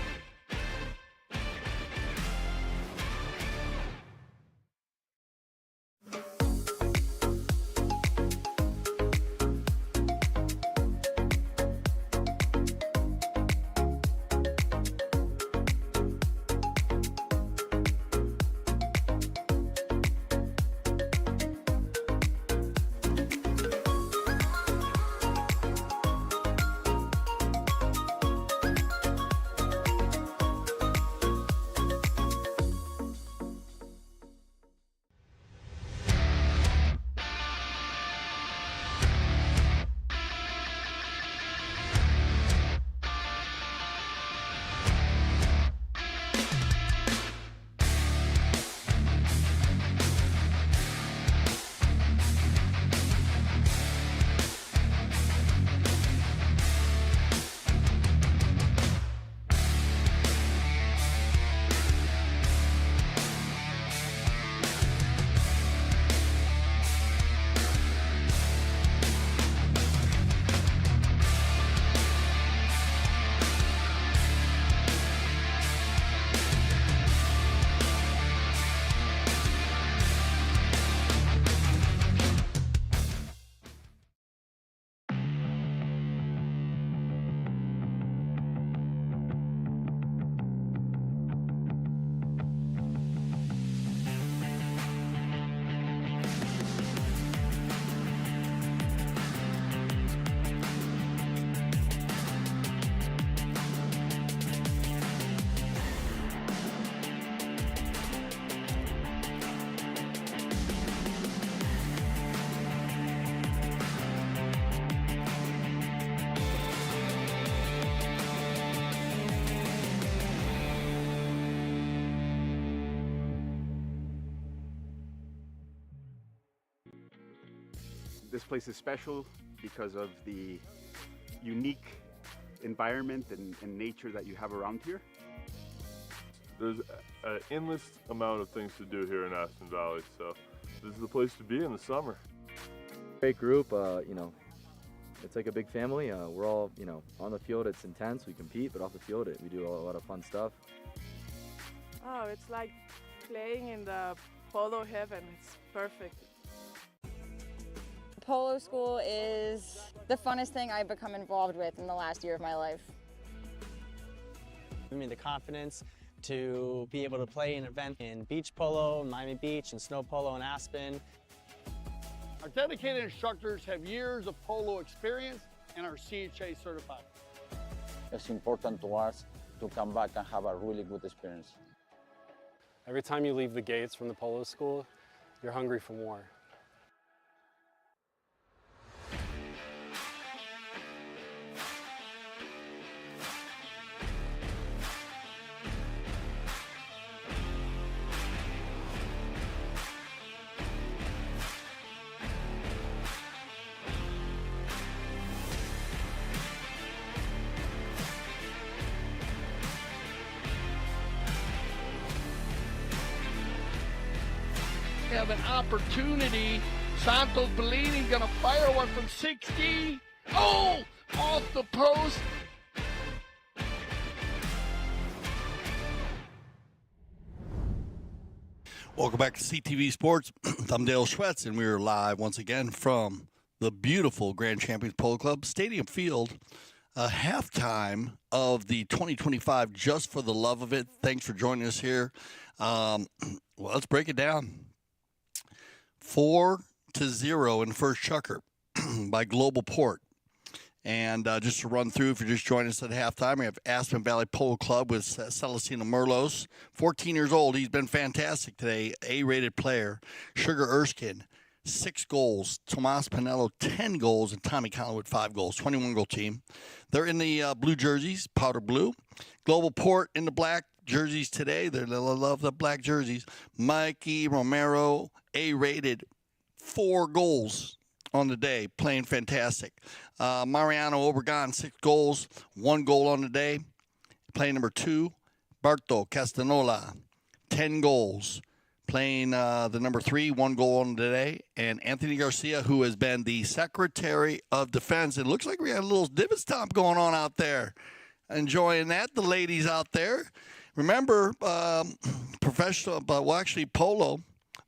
This place is special because of the unique environment and nature that you have around here. There's an endless amount of things to do here in Aspen Valley, so this is the place to be in the summer. Great group, you know, it's like a big family. We're all, you know, on the field it's intense, we compete, but off the field we do a lot of fun stuff. Oh, it's like playing in the Polo heaven. It's perfect. Polo school is the funnest thing I've become involved with in the last year of my life. Give me the confidence to be able to play an event in beach polo, Miami Beach, and snow polo in Aspen. Our dedicated instructors have years of polo experience and are CHA certified. It's important to us to come back and have a really good experience. Every time you leave the gates from the polo school, you're hungry for more. Have an opportunity. Santos Bellini gonna fire one from 60. Oh, off the post. Welcome back to CTV Sports. I'm Dale Schwetz, and we're live once again from the beautiful Grand Champions Polo Club Stadium Field. Halftime of the 2025 Just for the Love of It. Thanks for joining us here. Well, let's break it down. 4-0 in the first chukker by Globalport. And just to run through, if you're just joining us at halftime, we have Aspen Valley Polo Club with Celestino Merlos, 14 years old. He's been fantastic today, A-rated player. Sugar Erskine, 6 goals. Tomas Panelo, 10 goals. And Tommy Collingwood, 5 goals. 21-goal team. They're in the blue jerseys, powder blue. Globalport in the black jerseys today. They love the black jerseys. Mikee Romero, A-rated, 4 goals on the day, playing fantastic. Nino Obregon, 6 goals, 1 goal on the day. Playing number 2, Barto Castagnola, 10 goals. Playing the number 3, 1 goal on the day. And Anthony Garcia, who has been the Secretary of Defense. It looks like we had a little divot stomp going on out there. Enjoying that, the ladies out there. Remember, professional, well, actually, polo,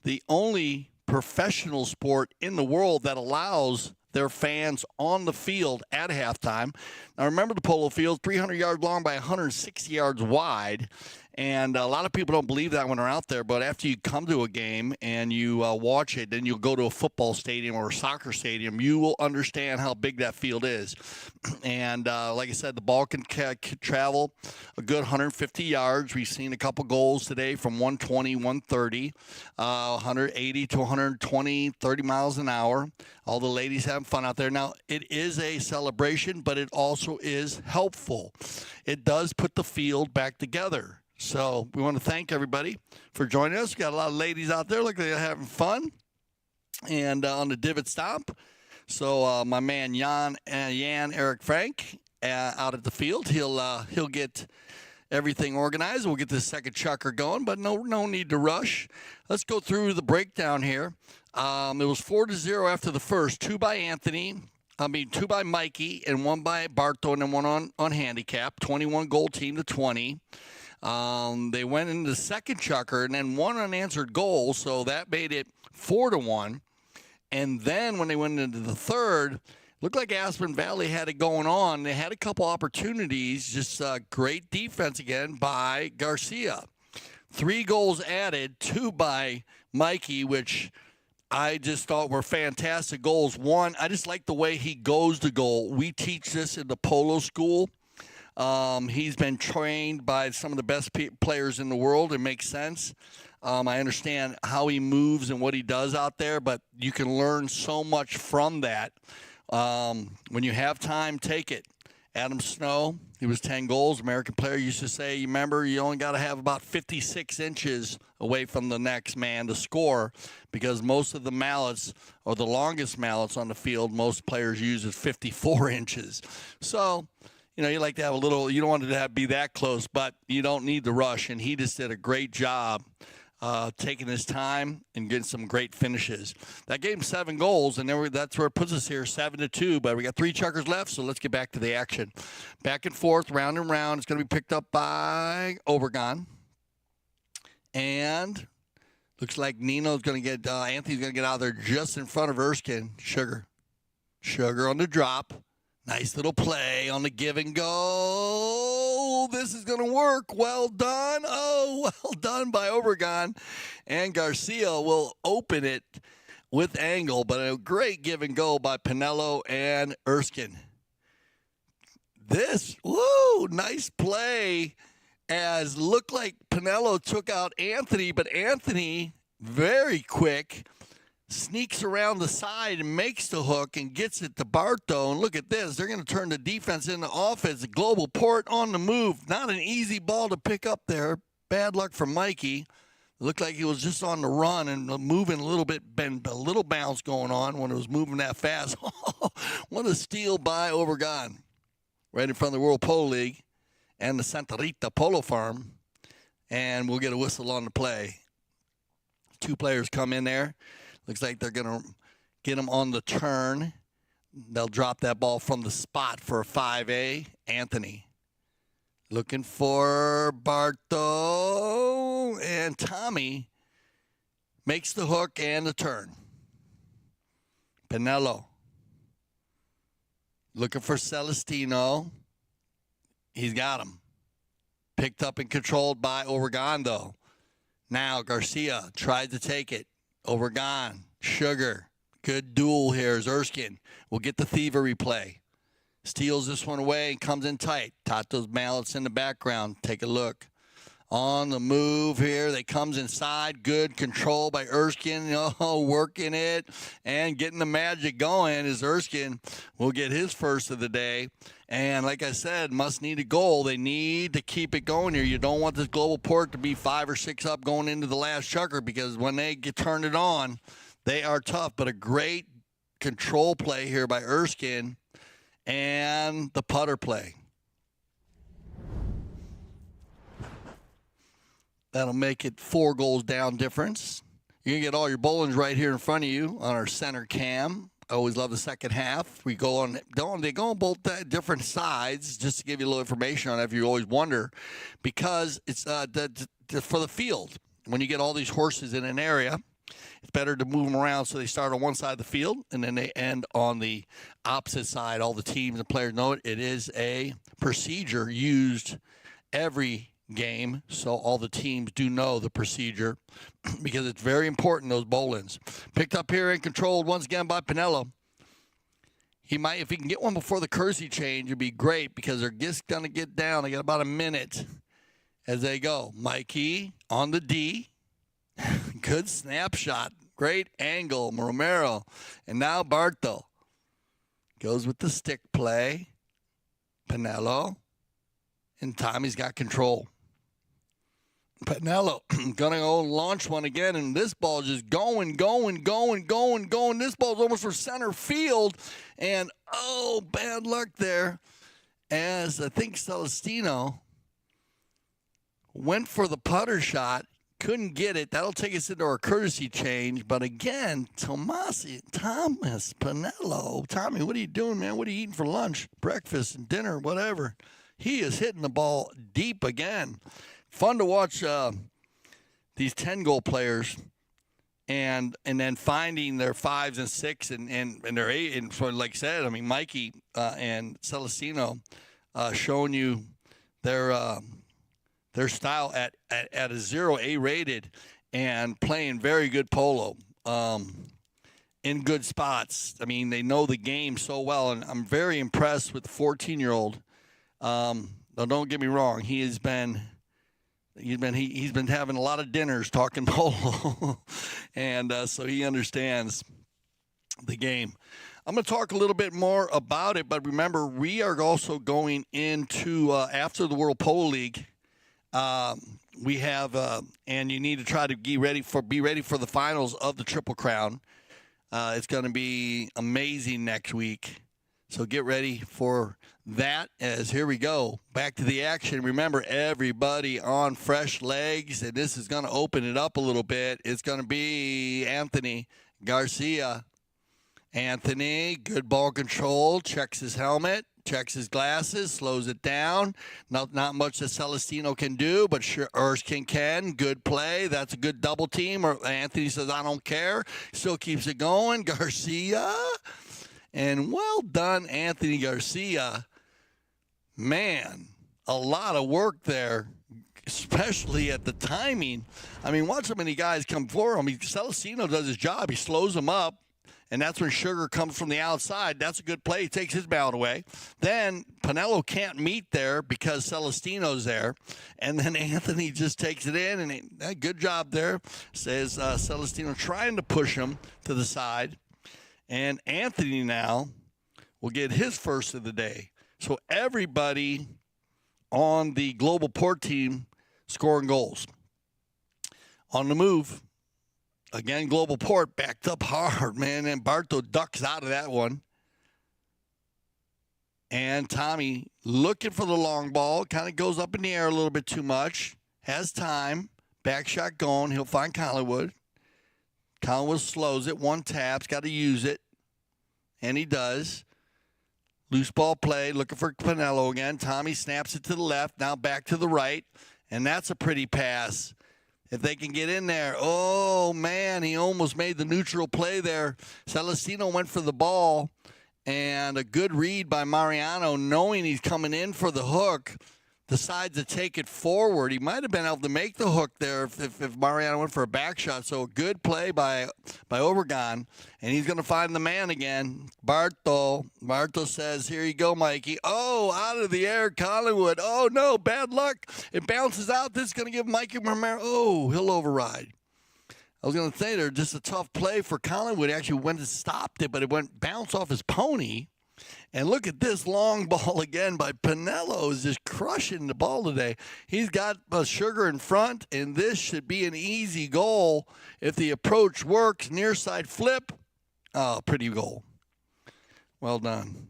the only professional sport in the world that allows their fans on the field at halftime. Now, remember the polo field, 300 yards long by 160 yards wide. And a lot of people don't believe that when they're out there, but after you come to a game and you watch it, then you'll go to a football stadium or a soccer stadium, you will understand how big that field is. And like I said, the ball can travel a good 150 yards. We've seen a couple goals today from 120, 130, 180 to 120, 30 miles an hour. All the ladies having fun out there. Now, it is a celebration, but it also is helpful. It does put the field back together. So we want to thank everybody for joining us. We got a lot of ladies out there. Look, they're having fun. And on the divot stomp. So my man Jan Eric Frank out at the field. He'll get everything organized. We'll get the second chukker going, but no need to rush. Let's go through the breakdown here. It was 4-0 after the first. 2 by Anthony. 2 by Mikey and 1 by Barto, and then 1 on handicap. 21-goal team to 20. They went into the second chukker and then 1 unanswered goal, so that made it 4-1. And then when they went into the third, looked like Aspen Valley had it going on. They had a couple opportunities, just great defense again by Garcia. 3 goals added, 2 by Mikey, which I just thought were fantastic goals. 1, I just like the way he goes to goal. We teach this in the polo school. He's been trained by some of the best players in the world. It makes sense. I understand how he moves and what he does out there, but you can learn so much from that. When you have time, take it. Adam Snow, he was 10 goals. American player used to say, you remember, you only got to have about 56 inches away from the next man to score, because most of the mallets, or the longest mallets on the field, most players use is 54 inches. So, you like to have a little, you don't want it to be that close, but you don't need the rush. And he just did a great job taking his time and getting some great finishes. That gave him 7 goals, and then that's where it puts us here, 7-2. But we got 3 chuckers left, so let's get back to the action. Back and forth, round and round. It's going to be picked up by Obregon. And looks like Nino's going to get, Anthony's going to get out there just in front of Erskine. Sugar on the drop. Nice little play on the give and go. This is going to work. Well done. Oh, well done by Obregon. And Garcia will open it with angle, but a great give and go by Panelo and Erskine. Nice play, as looked like Panelo took out Anthony, but Anthony, very quick, sneaks around the side and makes the hook and gets it to Barto. And look at this. They're going to turn the defense into offense. Globalport on the move. Not an easy ball to pick up there. Bad luck for Mikee. It looked like he was just on the run and moving a little bit, been a little bounce going on when it was moving that fast. What a steal by Obregon. Right in front of the World Polo League and the Santa Rita Polo Farm. And we'll get a whistle on the play. 2 players come in there. Looks like they're going to get him on the turn. They'll drop that ball from the spot for a 5A. Anthony looking for Barto. And Tommy makes the hook and the turn. Panelo looking for Celestino. He's got him. Picked up and controlled by Obregon, though. Now Garcia tried to take it. Obregon, Sugar, good duel here as Erskine will get the thievery play. Steals this one away and comes in tight. Tato's mallets in the background. Take a look. On the move here. They comes inside. Good control by Erskine. Working it and getting the magic going as Erskine will get his first of the day. And like I said, must need a goal. They need to keep it going here. You don't want this Globalport to be 5 or 6 up going into the last chucker, because when they get turned it on, they are tough. But a great control play here by Erskine and the putter play. That'll make it 4 goals down difference. You're going to get all your bowlings right here in front of you on our center cam. I always love the second half. They go on both different sides, just to give you a little information on it if you always wonder, because it's for the field. When you get all these horses in an area, it's better to move them around so they start on one side of the field and then they end on the opposite side. All the teams and players know it. It is a procedure used every game, so all the teams do know the procedure because it's very important, those bowlings. Picked up here and controlled once again by Panelo. He might, if he can get one before the courtesy change, it'd be great, because they're just going to get down. They got about a minute as they go. Mikee on the D. Good snapshot. Great angle. Romero. And now Barto goes with the stick play. Panelo. And Tommy's got control. Panelo gonna go launch one again, and this ball just going. This ball's almost for center field, and bad luck there, as I think Celestino went for the putter shot, couldn't get it. That'll take us into our courtesy change. But again, Thomas Panelo, Tommy, what are you doing, man? What are you eating for lunch, breakfast, and dinner, whatever? He is hitting the ball deep again. Fun to watch these 10-goal players and then finding their 5s and 6 and their 8. And for, like I said, I mean, Mikee and Celestino showing you their style at a 0 A rated and playing very good polo in good spots. I mean, they know the game so well, and I'm very impressed with the 14-year-old. Now, don't get me wrong, he's been having a lot of dinners talking polo, and so he understands the game. I'm going to talk a little bit more about it, but remember, we are also going into, after the World Polo League, we have, and you need to try to be ready for the finals of the Triple Crown. It's going to be amazing next week. So get ready for that as here we go. Back to the action. Remember, everybody on fresh legs, and this is going to open it up a little bit. It's going to be Anthony Garcia. Anthony, good ball control, checks his helmet, checks his glasses, slows it down. Not much that Celestino can do, but sure Erskine can. Good play. That's a good double team. Or Anthony says, I don't care. Still keeps it going. Garcia. And well done, Anthony Garcia. Man, a lot of work there, especially at the timing. I mean, watch how many guys come for him. Celestino does his job. He slows them up. And that's when Sugar comes from the outside. That's a good play. He takes his bound away. Then Panelo can't meet there because Celestino's there. And then Anthony just takes it in. And good job there, says Celestino, trying to push him to the side. And Anthony now will get his first of the day. So everybody on the Globalport team scoring goals. On the move. Again, Globalport backed up hard, man, and Barto ducks out of that one. And Tommy looking for the long ball, kind of goes up in the air a little bit too much, has time, back shot going, he'll find Collingwood. Collingwood slows it, one tap's, got to use it, and he does. Loose ball play, looking for Panelo again. Tommy snaps it to the left, now back to the right, and that's a pretty pass. If they can get in there. Oh, man, he almost made the neutral play there. Celestino went for the ball, and a good read by Mariano, knowing he's coming in for the hook, decides to take it forward. He might have been able to make the hook there if Mariano went for a back shot. So a good play by Obregon, and he's going to find the man again. Barto says, here you go, Mikey. Oh, out of the air, Collingwood. Oh, no, bad luck. It bounces out. This is going to give Mikee Romero. Oh, he'll override. I was going to say, they're just a tough play for Collingwood. He actually went and stopped it, but it went bounce off his pony. And look at this long ball again by Panelo, is just crushing the ball today. He's got Sugar in front, and this should be an easy goal if the approach works. Near side flip. Oh, pretty goal. Well done.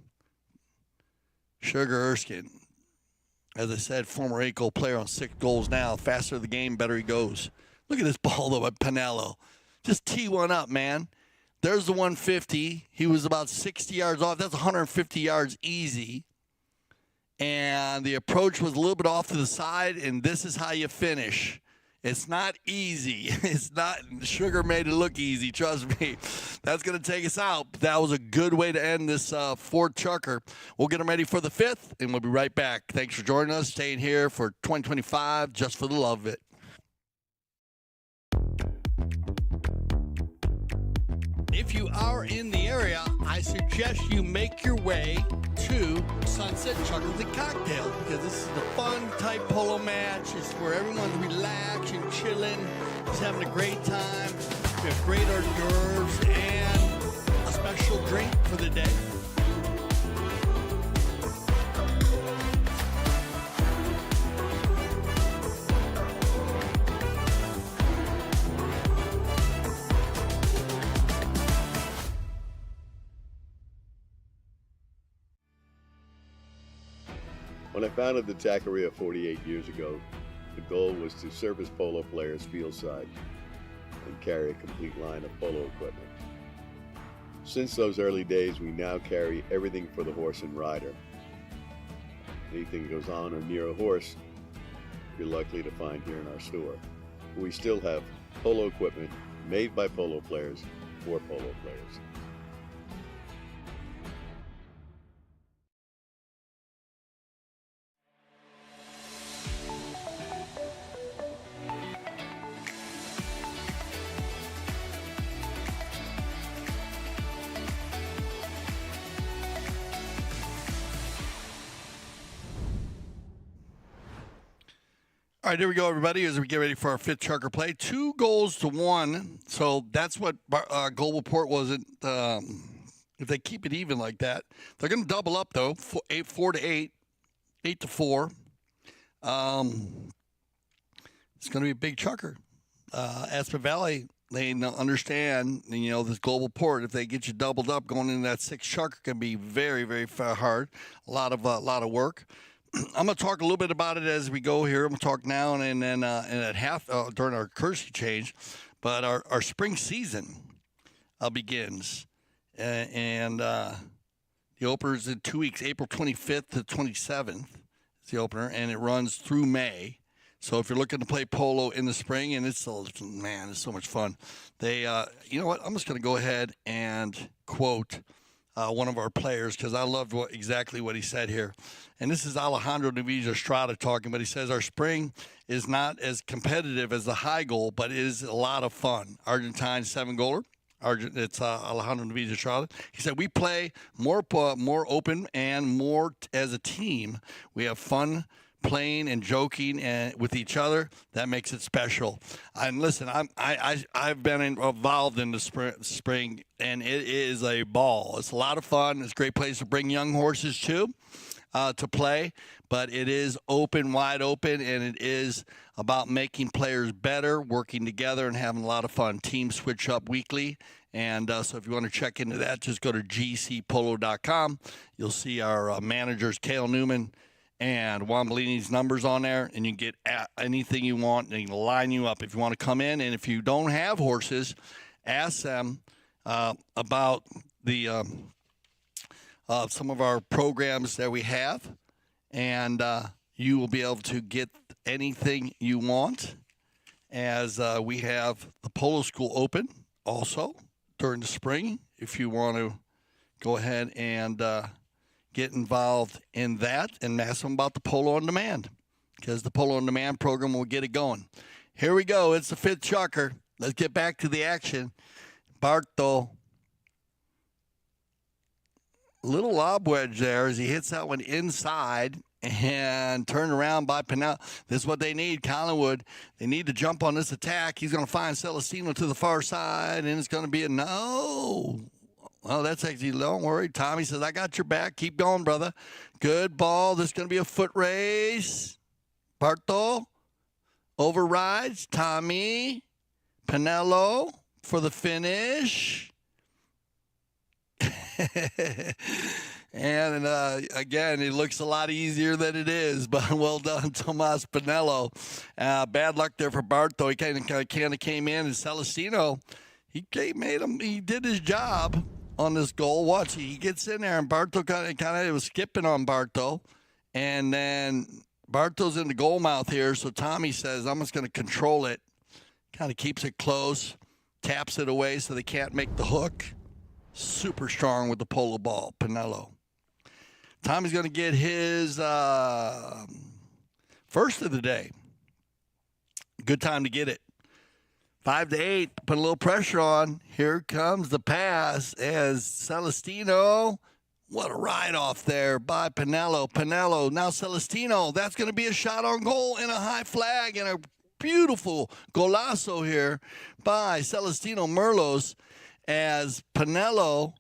Sugar Erskine, as I said, former 8-goal player on 6 goals now. Faster the game, better he goes. Look at this ball, though, by Panelo. Just tee one up, man. There's the 150. He was about 60 yards off. That's 150 yards easy. And the approach was a little bit off to the side, and this is how you finish. It's not easy. It's not. Sugar made it look easy, trust me. That's going to take us out. But that was a good way to end this fourth chucker. We'll get them ready for the 5th, and we'll be right back. Thanks for joining us, staying here for 2025, just for the love of it. If you are in the area, I suggest you make your way to Sunset Chuckles and Cocktail, because this is the fun type polo match. It's where everyone's relaxing, chilling, just having a great time. We have great hors d'oeuvres and a special drink for the day. When I founded the Taqueria 48 years ago, the goal was to service polo players fieldside and carry a complete line of polo equipment. Since those early days, we now carry everything for the horse and rider. Anything goes on or near a horse, you're likely to find here in our store. We still have polo equipment made by polo players for polo players. All right, here we go, everybody, as we get ready for our 5th chucker play. 2 goals to 1. So that's what Globalport wasn't if they keep it even like that. They're going to double up, though, 4 to 8, 8 to 4. It's going to be a big chucker. Aspen Valley, they understand, this Globalport. If they get you doubled up going into that 6 chucker, can be very, very hard. A lot of work. I'm going to talk a little bit about it as we go here. I'm going to talk now and then and at half during our courtesy change. But our spring season begins. And the opener is in 2 weeks, April 25th to 27th is the opener, and it runs through May. So if you're looking to play polo in the spring, and it's so much fun. They, you know what? I'm just going to go ahead and quote one of our players because I loved exactly what he said here. And this is Alejandro Naviz Estrada talking, but he says our spring is not as competitive as the high goal, but it is a lot of fun. Argentine 7-goaler. It's Alejandro Naviz Estrada. He said, we play more open and more as a team. We have fun playing and joking with each other. That makes it special. And listen, I've been involved in the spring, and it is a ball. It's a lot of fun. It's a great place to bring young horses to play, but it is open, wide open, and it is about making players better, working together, and having a lot of fun. Teams switch up weekly, and so if you want to check into that, just go to gcpolo.com. You'll see our managers, Cale Newman and Juan Bellini's numbers on there, and you can get anything you want, and they can line you up if you want to come in. And if you don't have horses, ask them about the some of our programs that we have, and you will be able to get anything you want, as we have the Polo School open also during the spring if you want to go ahead and get involved in that, and ask them about the Polo on Demand, because the Polo on Demand program will get it going. Here we go. It's the 5th chucker. Let's get back to the action. Barto. Little lob wedge there as he hits that one inside and turned around by Panelo. This is what they need, Collingwood. They need to jump on this attack. He's going to find Celestino to the far side, and it's going to be a no. Well, that's actually, don't worry. Tommy says, I got your back. Keep going, brother. Good ball. This is going to be a foot race. Barto overrides. Tommy. Panelo for the finish. And again, it looks a lot easier than it is, but well done, Tomas Panelo. Bad luck there for Barto. He kind of came in, and Celestino, he did his job on this goal. Watch, he gets in there, and Barto kind of was skipping on Barto, and then Barto's in the goal mouth here, so Tommy says, I'm just going to control it. Kind of keeps it close, taps it away so they can't make the hook. Super strong with the polo ball, Panelo. Tommy's going to get his first of the day. Good time to get it. 5 to 8, put a little pressure on. Here comes the pass as Celestino. What a ride off there by Panelo. Panelo, now Celestino. That's going to be a shot on goal and a high flag and a beautiful golazo here by Celestino Merlos as Panelo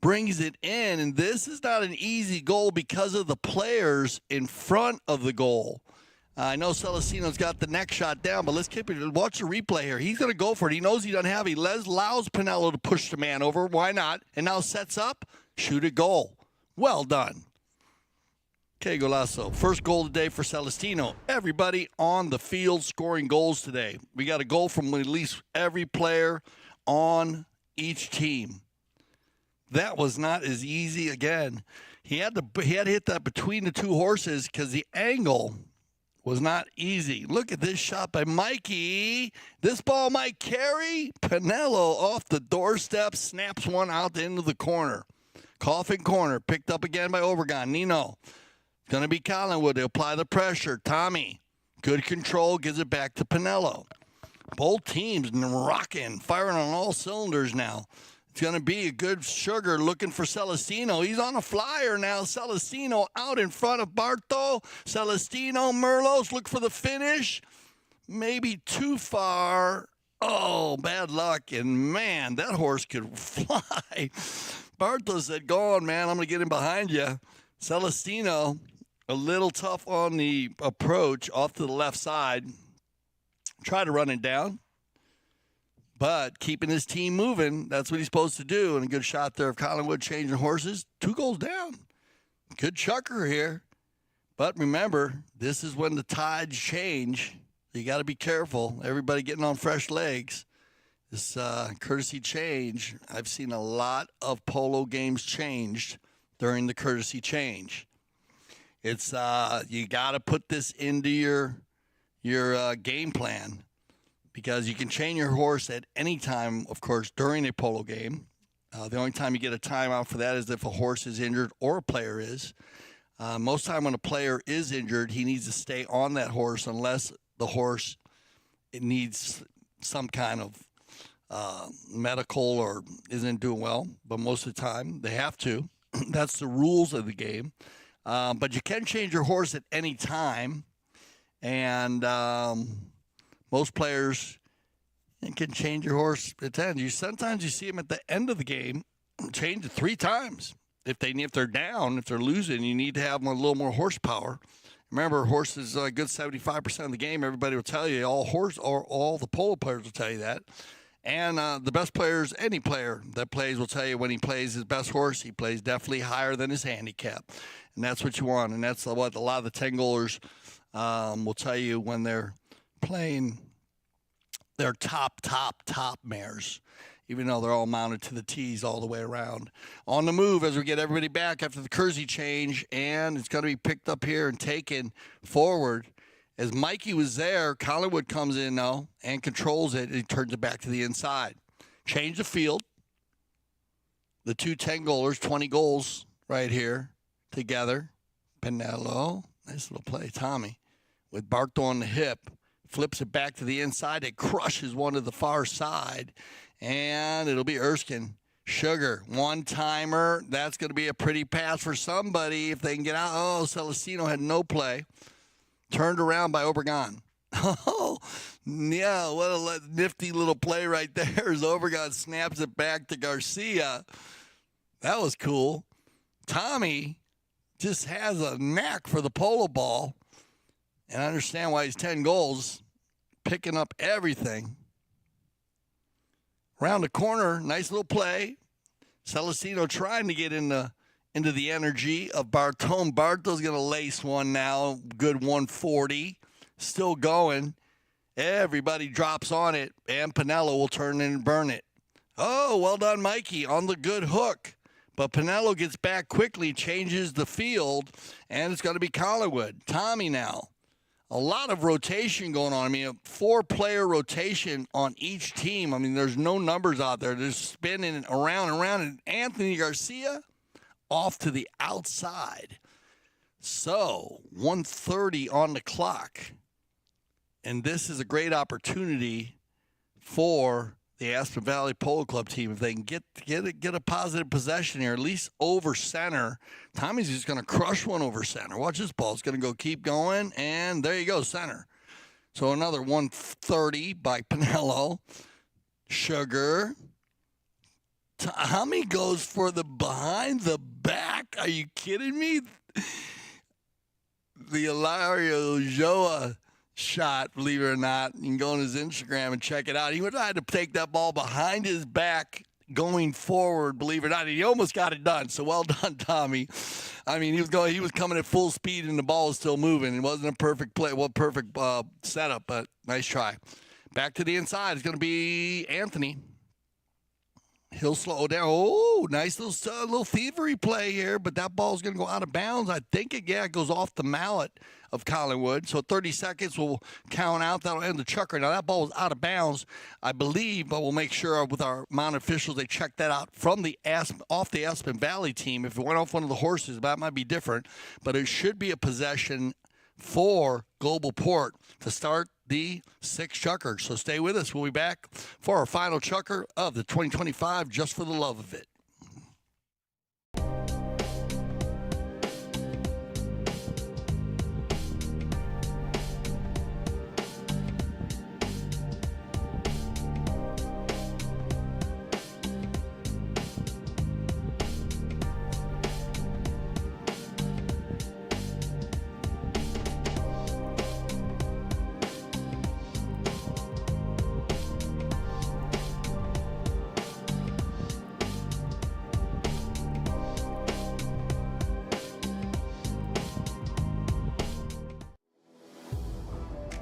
brings it in. And this is not an easy goal because of the players in front of the goal. I know Celestino's got the next shot down, but let's keep it. Watch the replay here. He's going to go for it. He knows he doesn't have it. He allows Panelo to push the man over. Why not? And now sets up, shoot a goal. Well done. Okay, golazo. First goal today for Celestino. Everybody on the field scoring goals today. We got a goal from at least every player on each team. That was not as easy. Again, he had to hit that between the two horses because the angle was not easy. Look at this shot by Mikee. This ball might carry. Panelo off the doorstep, snaps one out into the corner. Coffin corner, picked up again by Obregon. Nino. Going to be Collingwood to apply the pressure. Tommy, good control, gives it back to Panelo. Both teams rocking, firing on all cylinders now. It's going to be a good sugar looking for Celestino. He's on a flyer now. Celestino out in front of Barto. Celestino Merlos look for the finish. Maybe too far. Oh, bad luck. And, man, that horse could fly. Barto said, go on, man. I'm going to get in behind you. Celestino, a little tough on the approach off to the left side. Try to run it down. But keeping his team moving, that's what he's supposed to do. And a good shot there of Collingwood changing horses. 2 goals down. Good chucker here. But remember, this is when the tides change. You got to be careful. Everybody getting on fresh legs. This courtesy change, I've seen a lot of polo games changed during the courtesy change. It's you got to put this into your game plan, because you can chain your horse at any time, of course, during a polo game. The only time you get a timeout for that is if a horse is injured or a player is. Most time when a player is injured, he needs to stay on that horse unless the horse needs some kind of medical or isn't doing well. But most of the time, they have to. That's the rules of the game. But you can change your horse at any time. And most players can change your horse at 10. Sometimes you see them at the end of the game change it 3 times. If they're down, if they're losing, you need to have them a little more horsepower. Remember, horses are a good 75% of the game. Everybody will tell you, all the polo players will tell you that. And the best players, any player that plays will tell you when he plays his best horse, he plays definitely higher than his handicap. And that's what you want. And that's what a lot of the 10-goalers will tell you when they're playing their top mares, even though they're all mounted to the tees all the way around. On the move as we get everybody back after the kersey change, and it's going to be picked up here and taken forward. As Mikee was there, Collingwood comes in now and controls it, and he turns it back to the inside. Change the field. The 2 10-goalers, 20 goals right here together. Panelo, nice little play. Tommy with Barto on the hip. Flips it back to the inside. It crushes one to the far side. And it'll be Erskine. Sugar, one-timer. That's going to be a pretty pass for somebody if they can get out. Oh, Celestino had no play. Turned around by Obregon. Oh, yeah, what a nifty little play right there as Obregon snaps it back to Garcia. That was cool. Tommy just has a knack for the polo ball. And I understand why he's 10 goals, picking up everything. Around the corner, nice little play. Celestino trying to get into the energy of Barto. Barto's going to lace one now. Good 140. Still going. Everybody drops on it, and Panelo will turn in and burn it. Oh, well done, Mikee, on the good hook. But Panelo gets back quickly, changes the field, and it's going to be Collingwood. Tommy now. A lot of rotation going on. I mean, a 4-player rotation on each team. I mean, there's no numbers out there. They're spinning around and around. And Anthony Garcia off to the outside. So, 1:30 on the clock. And this is a great opportunity for the Aspen Valley Polo Club team. If they can get a positive possession here, at least over center. Tommy's just going to crush one over center. Watch this ball. It's going to keep going, and there you go, center. So another 130 by Panelo. Sugar. Tommy goes for the behind the back. Are you kidding me? The Ilario Joa shot, believe it or not. You can go on his Instagram and check it out. He tried to take that ball behind his back going forward, believe it or not. He almost got it done. So well done, Tommy. I mean, he was coming at full speed and the ball was still moving. It wasn't a perfect play, perfect setup, but nice try. Back to the inside. It's going to be Anthony. He'll slow down. Oh, nice little thievery play here, but that ball's going to go out of bounds. I think it goes off the mallet of Collingwood. So 30 seconds will count out. That'll end the chucker. Now, that ball was out of bounds, I believe, but we'll make sure with our mount officials they check that out from off the Aspen Valley team. If it went off one of the horses, that might be different. But it should be a possession for Globalport to start the 6th chukker. So stay with us. We'll be back for our final chukker of the 2025, just for the love of it.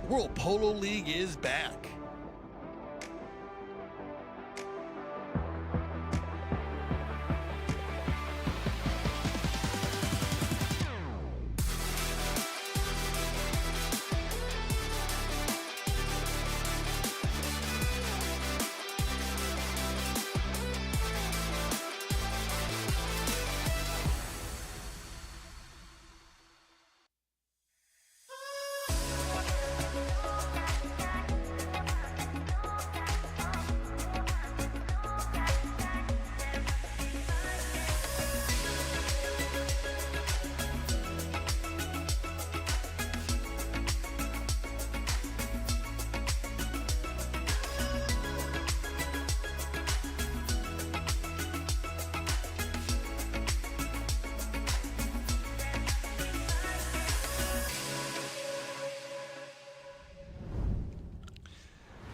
World Polo League is back.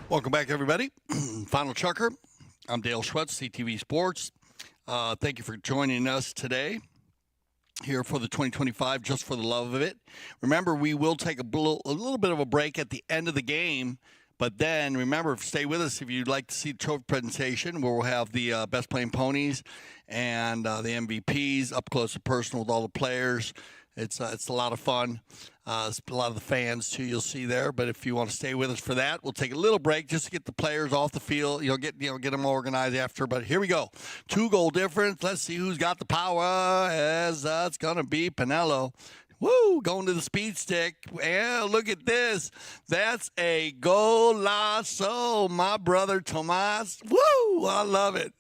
Welcome back, everybody. Final Chucker. I'm Dale Schwetz, CTV Sports. Thank you for joining us today here for the 2025 Just for the Love of It. Remember, we will take a little bit of a break at the end of the game, but then remember, stay with us if you'd like to see the trophy presentation where we'll have the best playing ponies and the MVPs up close and personal with all the players. It's a lot of fun. A lot of the fans, too, you'll see there. But if you want to stay with us for that, we'll take a little break just to get the players off the field, get them organized after. But here we go. 2-goal difference. Let's see who's got the power, as it's going to be Panelo. Woo, going to the speed stick. Yeah, look at this. That's a golazo, my brother Tomas. Woo, I love it.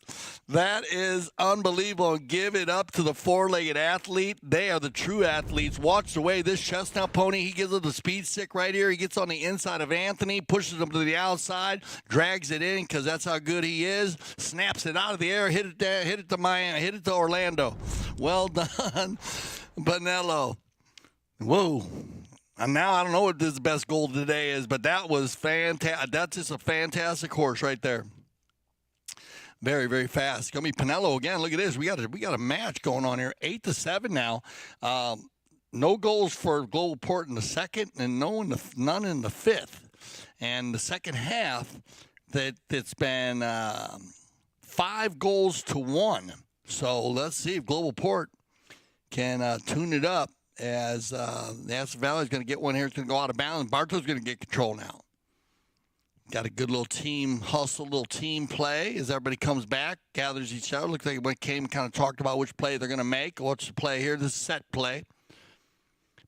That is unbelievable. And give it up to the four-legged athlete. They are the true athletes. Watch the way this chestnut pony, he gives it the speed stick right here. He gets on the inside of Anthony, pushes him to the outside, drags it in because that's how good he is, snaps it out of the air, hit it to Miami, hit it to Orlando. Well done, Panelo. Whoa. And now I don't know what this best goal today is, but that was fantastic. That's just a fantastic horse right there. Very, very fast. It's going to be Panelo again. Look at this. We got a match going on here. 8-7 now. No goals for Globalport in the second and none in the fifth. And the second half, it's been 5-1. So let's see if Globalport can tune it up. As the Aspen Valley is going to get one here. It's going to go out of bounds. Barto's going to get control now. Got a good little team hustle, little team play as everybody comes back, gathers each other. Looks like everybody came and kind of talked about which play they're going to make. What's the play here? This is set play.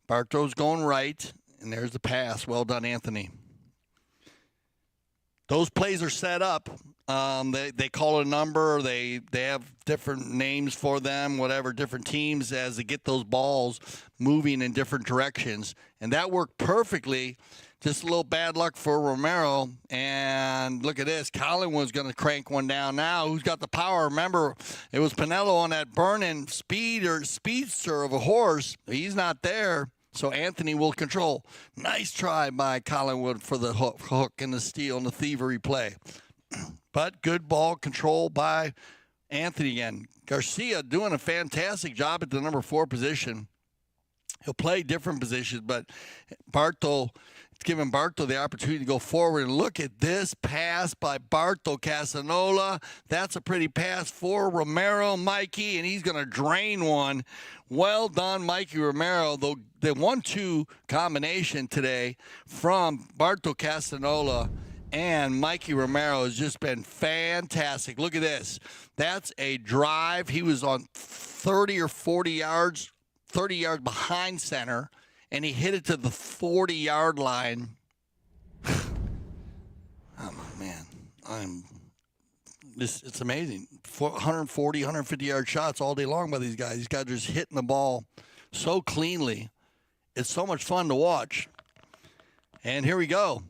Barto's going right, and there's the pass. Well done, Anthony. Those plays are set up. They call a number. They have different names for them, whatever, different teams as they get those balls moving in different directions. And that worked perfectly. Just a little bad luck for Romero. And look at this. Collingwood's going to crank one down now. Who's got the power? Remember, it was Panelo on that burning speedster of a horse. He's not there. So Anthony will control. Nice try by Collingwood for the hook and the steal and the thievery play. But good ball control by Anthony again. Garcia doing a fantastic job at the number 4 position. He'll play different positions, but it's giving Barto the opportunity to go forward. And look at this pass by Barto Castagnola. That's a pretty pass for Romero, Mikee, and he's going to drain one. Well done, Mikee Romero. The 1-2 combination today from Barto Castagnola and Mikee Romero has just been fantastic. Look at this. That's a drive. He was on 30 or 40 yards, 30 yards behind center, and he hit it to the 40-yard line. Oh, man. It's amazing. 140, 150-yard shots all day long by these guys. These guys are just hitting the ball so cleanly. It's so much fun to watch. And here we go.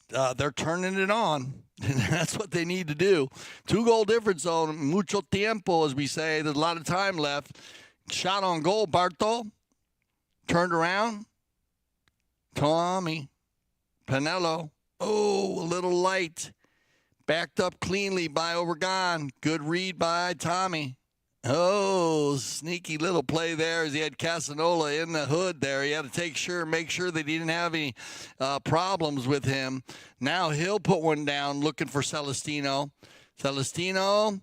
They're turning it on, and that's what they need to do. 2-goal difference on mucho tiempo, as we say. There's a lot of time left. Shot on goal, Barto. Turned around. Tommy. Panelo. Oh, a little light. Backed up cleanly by Obregon. Good read by Tommy. Oh, sneaky little play there as he had Castagnola in the hood there. He had to make sure that he didn't have any problems with him. Now he'll put one down looking for Celestino. Celestino,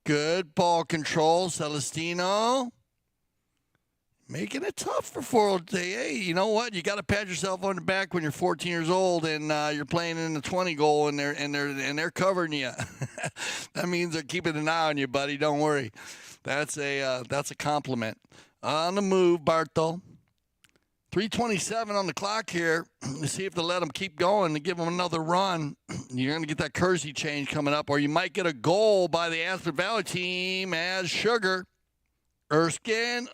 good ball control. Celestino making it tough for 4. Hey, you know what? You got to pat yourself on the back when you're 14 years old and you're playing in the 20 goal and they're covering you. That means they're keeping an eye on you, buddy. Don't worry. That's a compliment. On the move, Barto. 3:27 on the clock here. Let's see if they'll let him keep going to give him another run. You're going to get that Kersey change coming up, or you might get a goal by the Aspen Valley team as Sugar. Erskine,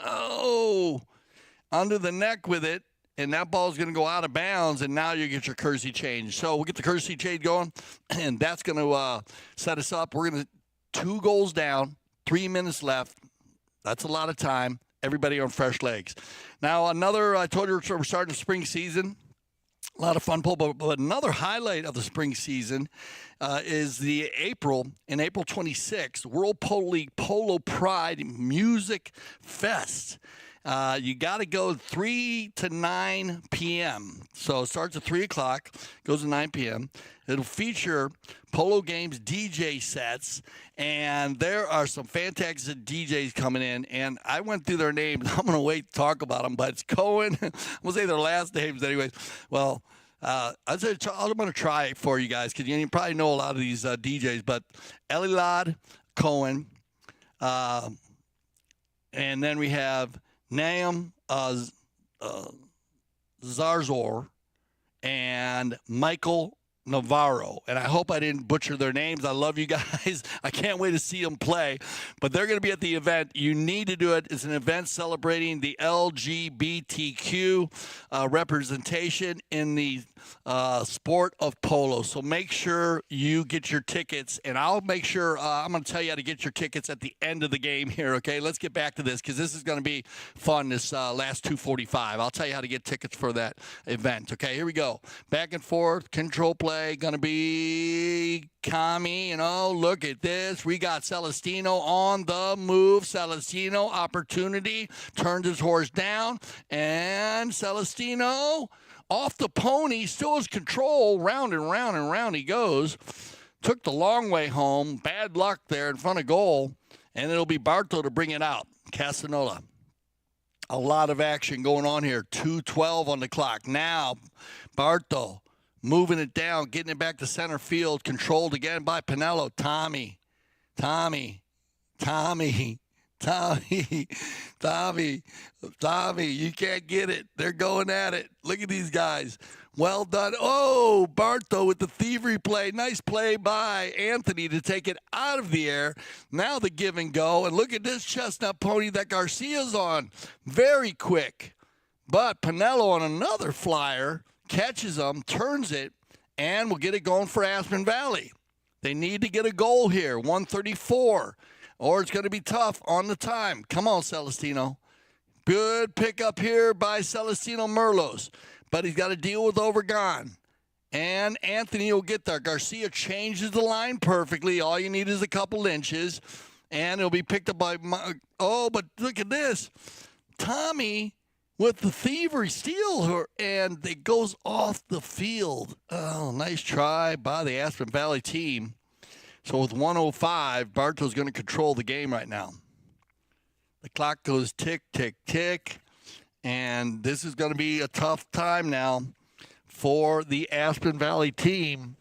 under the neck with it, and that ball's going to go out of bounds, and now you get your Kersey change. So we'll get the Kersey change going, and that's going to set us up. We're going to 2 goals down, 3 minutes left. That's a lot of time. Everybody on fresh legs. Now, I told you we're starting the spring season. A lot of fun, but another highlight of the spring season is April 26th, World Polo League Polo Pride Music Fest. You got to go 3 to 9 p.m. So it starts at 3 o'clock, goes to 9 p.m. It'll feature Polo Games DJ sets, and there are some fantastic DJs coming in, and I went through their names. I'm going to wait to talk about them, but it's Cohen. I'm going to say their last names anyways. Well, I'm going to try it for you guys because you probably know a lot of these DJs, but Elilad Cohen, and then we have Naam Zarzor and Michael Navarro. And I hope I didn't butcher their names. I love you guys. I can't wait to see them play. But they're going to be at the event. You need to do it. It's an event celebrating the LGBTQ representation in the sport of polo. So make sure you get your tickets. And I'll make sure I'm going to tell you how to get your tickets at the end of the game here, okay? Let's get back to this because this is going to be fun, this last 2:45. I'll tell you how to get tickets for that event, okay? Here we go. Back and forth, control play. Going to be Kami, look at this. We got Celestino on the move. Celestino, opportunity, turns his horse down, and Celestino off the pony, still has control, round and round and round he goes. Took the long way home, bad luck there in front of goal, and it'll be Barto to bring it out. Castagnola. A lot of action going on here. 2:12 on the clock. Now, Barto moving it down, getting it back to center field, controlled again by Panelo. Tommy, you can't get it. They're going at it. Look at these guys. Well done. Oh, Barto with the thievery play. Nice play by Anthony to take it out of the air. Now the give and go. And look at this chestnut pony that Garcia's on. Very quick. But Panelo on another flyer catches them, turns it, and will get it going for Aspen Valley. They need to get a goal here, 134, or it's going to be tough on the time. Come on, Celestino. Good pickup here by Celestino Merlos, but he's got to deal with Obregon. And Anthony will get there. Garcia changes the line perfectly. All you need is a couple inches, and it'll be picked up by but look at this. Tommy with the thievery steal her, and it goes off the field. Oh, nice try by the Aspen Valley team. So with 1:05, Barto's going to control the game right now. The clock goes tick, tick, tick, and this is going to be a tough time now for the Aspen Valley team.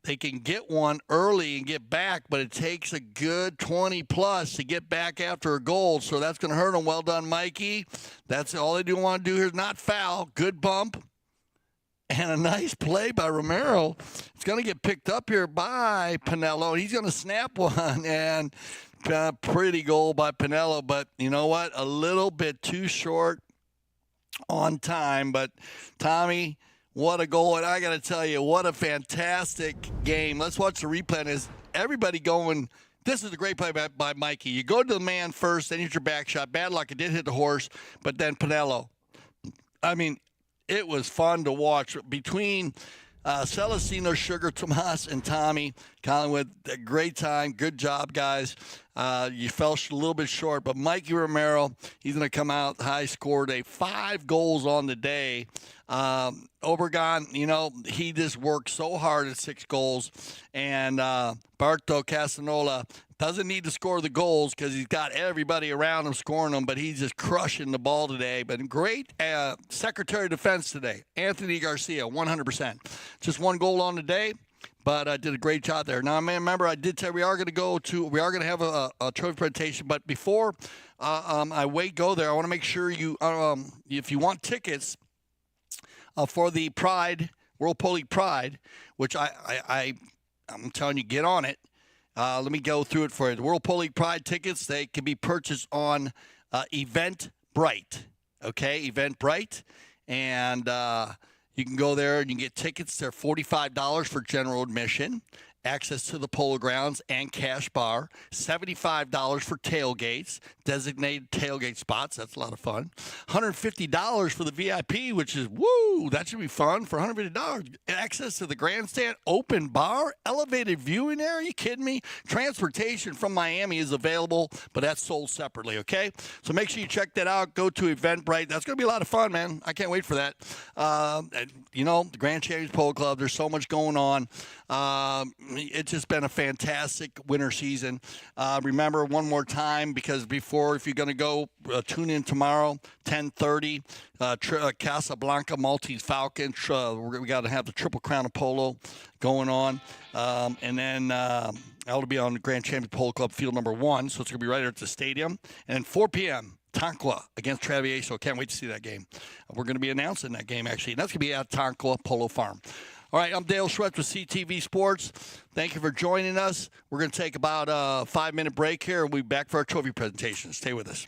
They can get one early and get back, but it takes a good 20-plus to get back after a goal, so that's going to hurt them. Well done, Mikee. That's all they do want to do here is not foul. Good bump. And a nice play by Romero. It's going to get picked up here by Panelo. He's going to snap one, and pretty goal by Panelo. But you know what? A little bit too short on time. But Tommy, what a goal. And I got to tell you, what a fantastic game. Let's watch the replay. Is everybody going? This is a great play by Mikee. You go to the man first, then hit your back shot. Bad luck. It did hit the horse, but then Panelo. I mean, it was fun to watch between Celestino, Sugar, Tomas, and Tommy. Collingwood, a great time. Good job, guys. You fell a little bit short, but Mikee Romero, he's going to come out high, scored 5 goals on the day. Obregon, he just worked so hard at 6 goals. And Barto Castagnola doesn't need to score the goals because he's got everybody around him scoring them, but he's just crushing the ball today. But great Secretary of Defense today, Anthony Garcia, 100%. Just 1 goal on the day. But I did a great job there. Now, remember, I did say we are going to have a trophy presentation. But before I go there, I want to make sure you, if you want tickets for the Pride, World Polo League Pride, which I'm telling you, get on it. Let me go through it for you. The World Polo League Pride tickets, they can be purchased on Eventbrite. Okay, Eventbrite. And you can go there and you can get tickets. They're $45 for general admission, access to the polo grounds and cash bar, $75 for tailgates, designated tailgate spots. That's a lot of fun. $150 for the VIP, which is, woo, that should be fun. For $150, access to the grandstand, open bar, elevated viewing area. Are you kidding me? Transportation from Miami is available, but that's sold separately, okay? So make sure you check that out. Go to Eventbrite. That's going to be a lot of fun, man. I can't wait for that. The Grand Champions Polo Club, there's so much going on. It's just been a fantastic winter season. Remember, one more time, because if you're going to go, tune in tomorrow, 10:30, Casablanca Maltese Falcon. We got to have the Triple Crown of Polo going on. And then that'll be on the Grand Champions Polo Club field number 1, so it's going to be right here at the stadium. And then 4 p.m., Tonkawa against Travieso. Can't wait to see that game. We're going to be announcing that game, actually. And that's going to be at Tonkawa Polo Farm. All right, I'm Dale Schwetz with CTV Sports. Thank you for joining us. We're going to take about a 5-minute break here. We'll be back for our trophy presentation. Stay with us.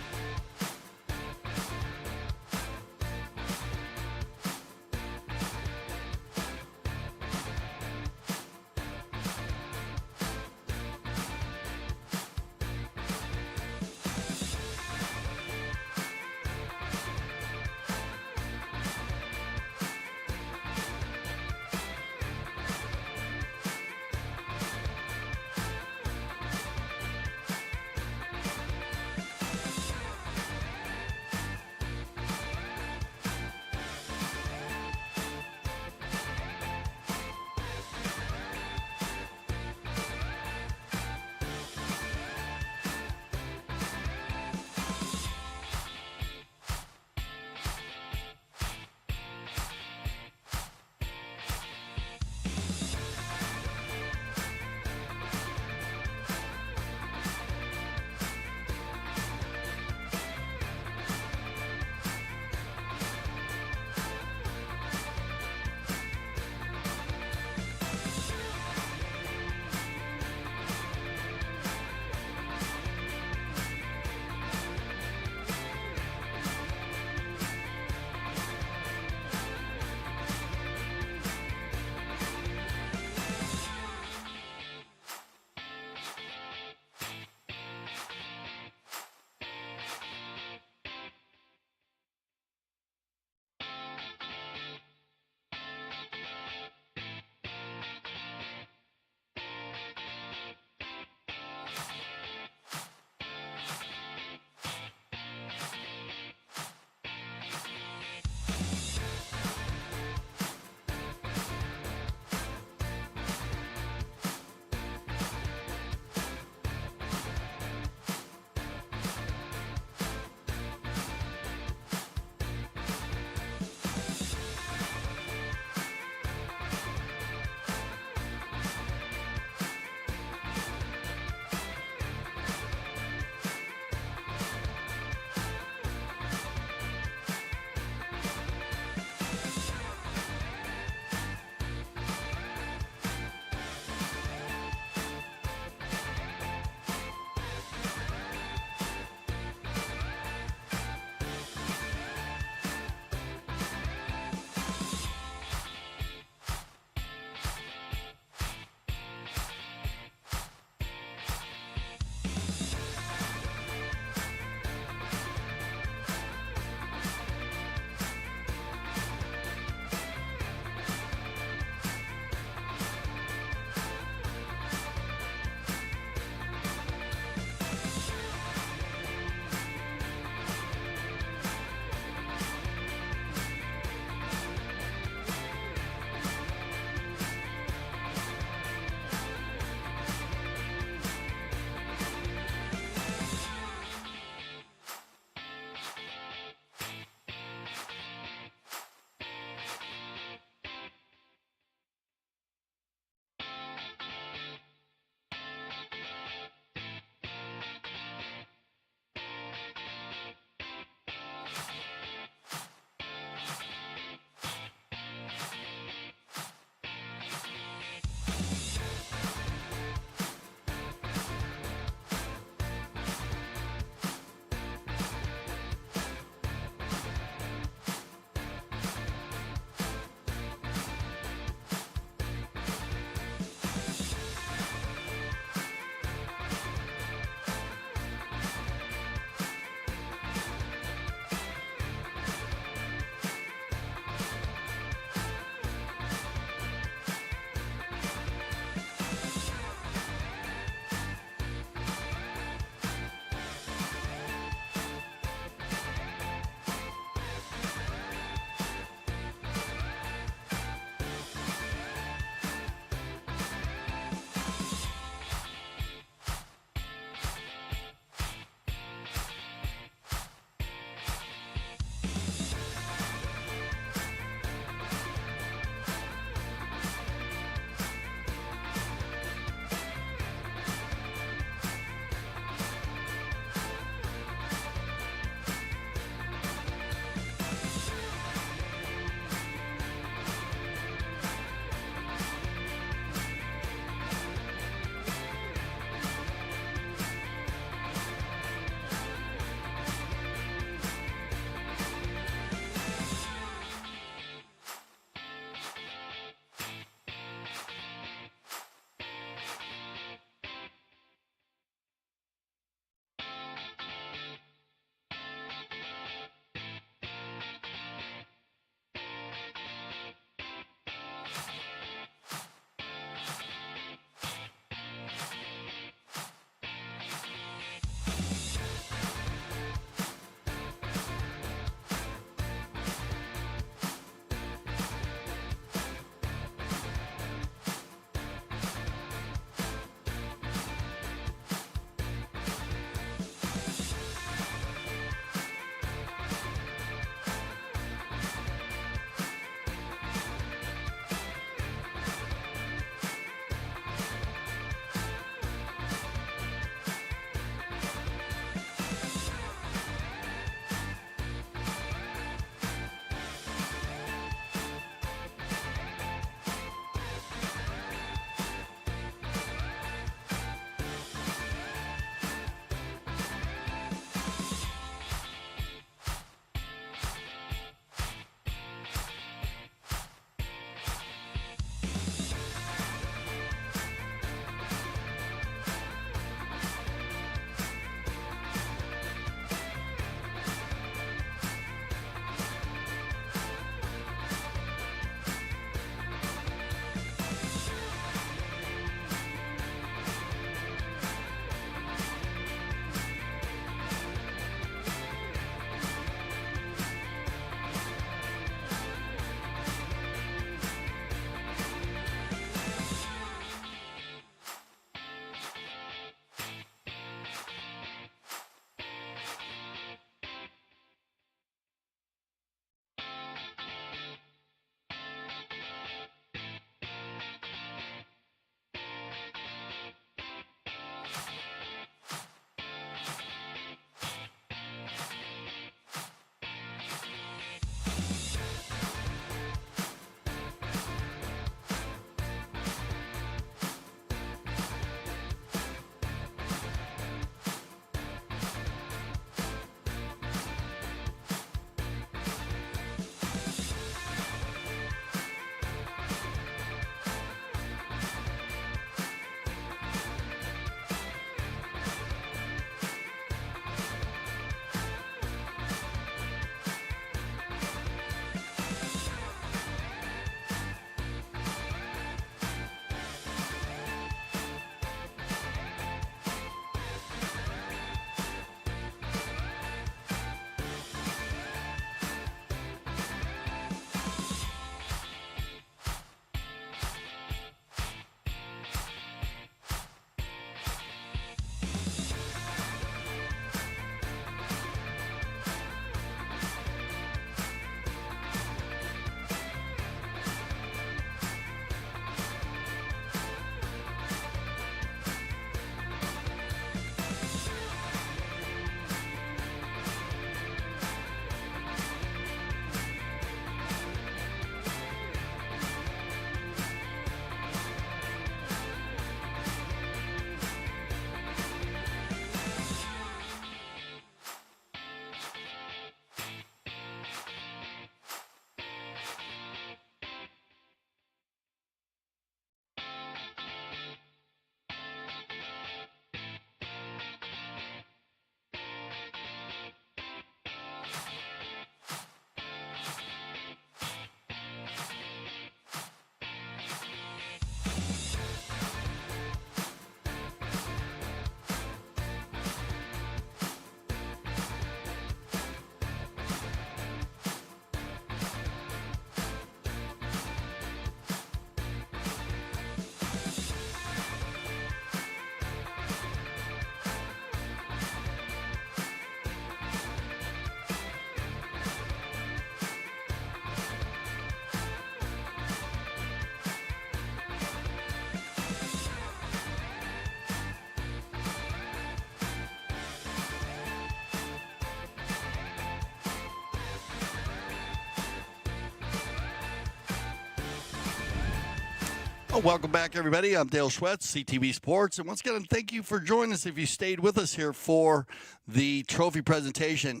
Well, welcome back, everybody. I'm Dale Schwetz, CTV Sports. And once again, thank you for joining us if you stayed with us here for the trophy presentation.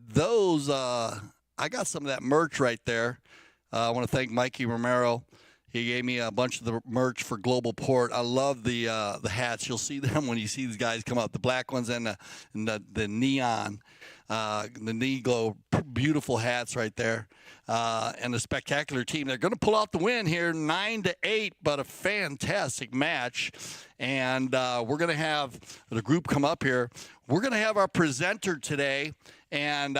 Those, I got some of that merch right there. I want to thank Mikee Romero. He gave me a bunch of the merch for Globalport. I love the hats. You'll see them when you see these guys come up. The black ones and the neon, the knee glow, beautiful hats right there. And a spectacular team. They're going to pull out the win here, 9-8, but a fantastic match. And we're going to have the group come up here. We're going to have our presenter today, and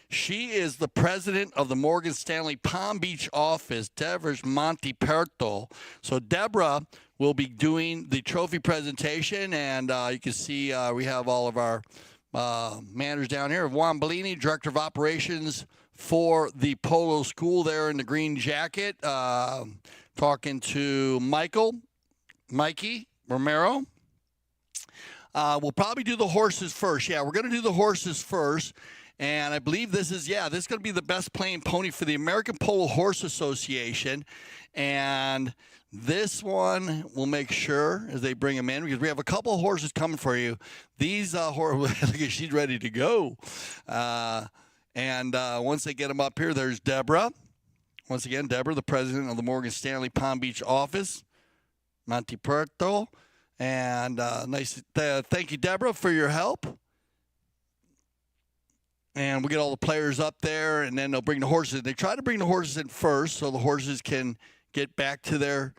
she is the president of the Morgan Stanley Palm Beach office, Deborah Monteperto. So Deborah will be doing the trophy presentation, and you can see we have all of our managers down here. Juan Bellini, director of operations for the Polo School there in the green jacket, talking to Mikee Romero. We'll probably do the horses first. Yeah, we're going to do the horses first. And I believe this is going to be the best playing pony for the American Polo Horse Association. And this one, we'll make sure as they bring them in, because we have a couple of horses coming for you. These horses, she's ready to go. And once they get them up here, there's Deborah. Once again, Deborah, the president of the Morgan Stanley Palm Beach office, Monteperto. And thank you, Deborah, for your help. And we'll get all the players up there, and then they'll bring the horses. They try to bring the horses in first so the horses can get back to their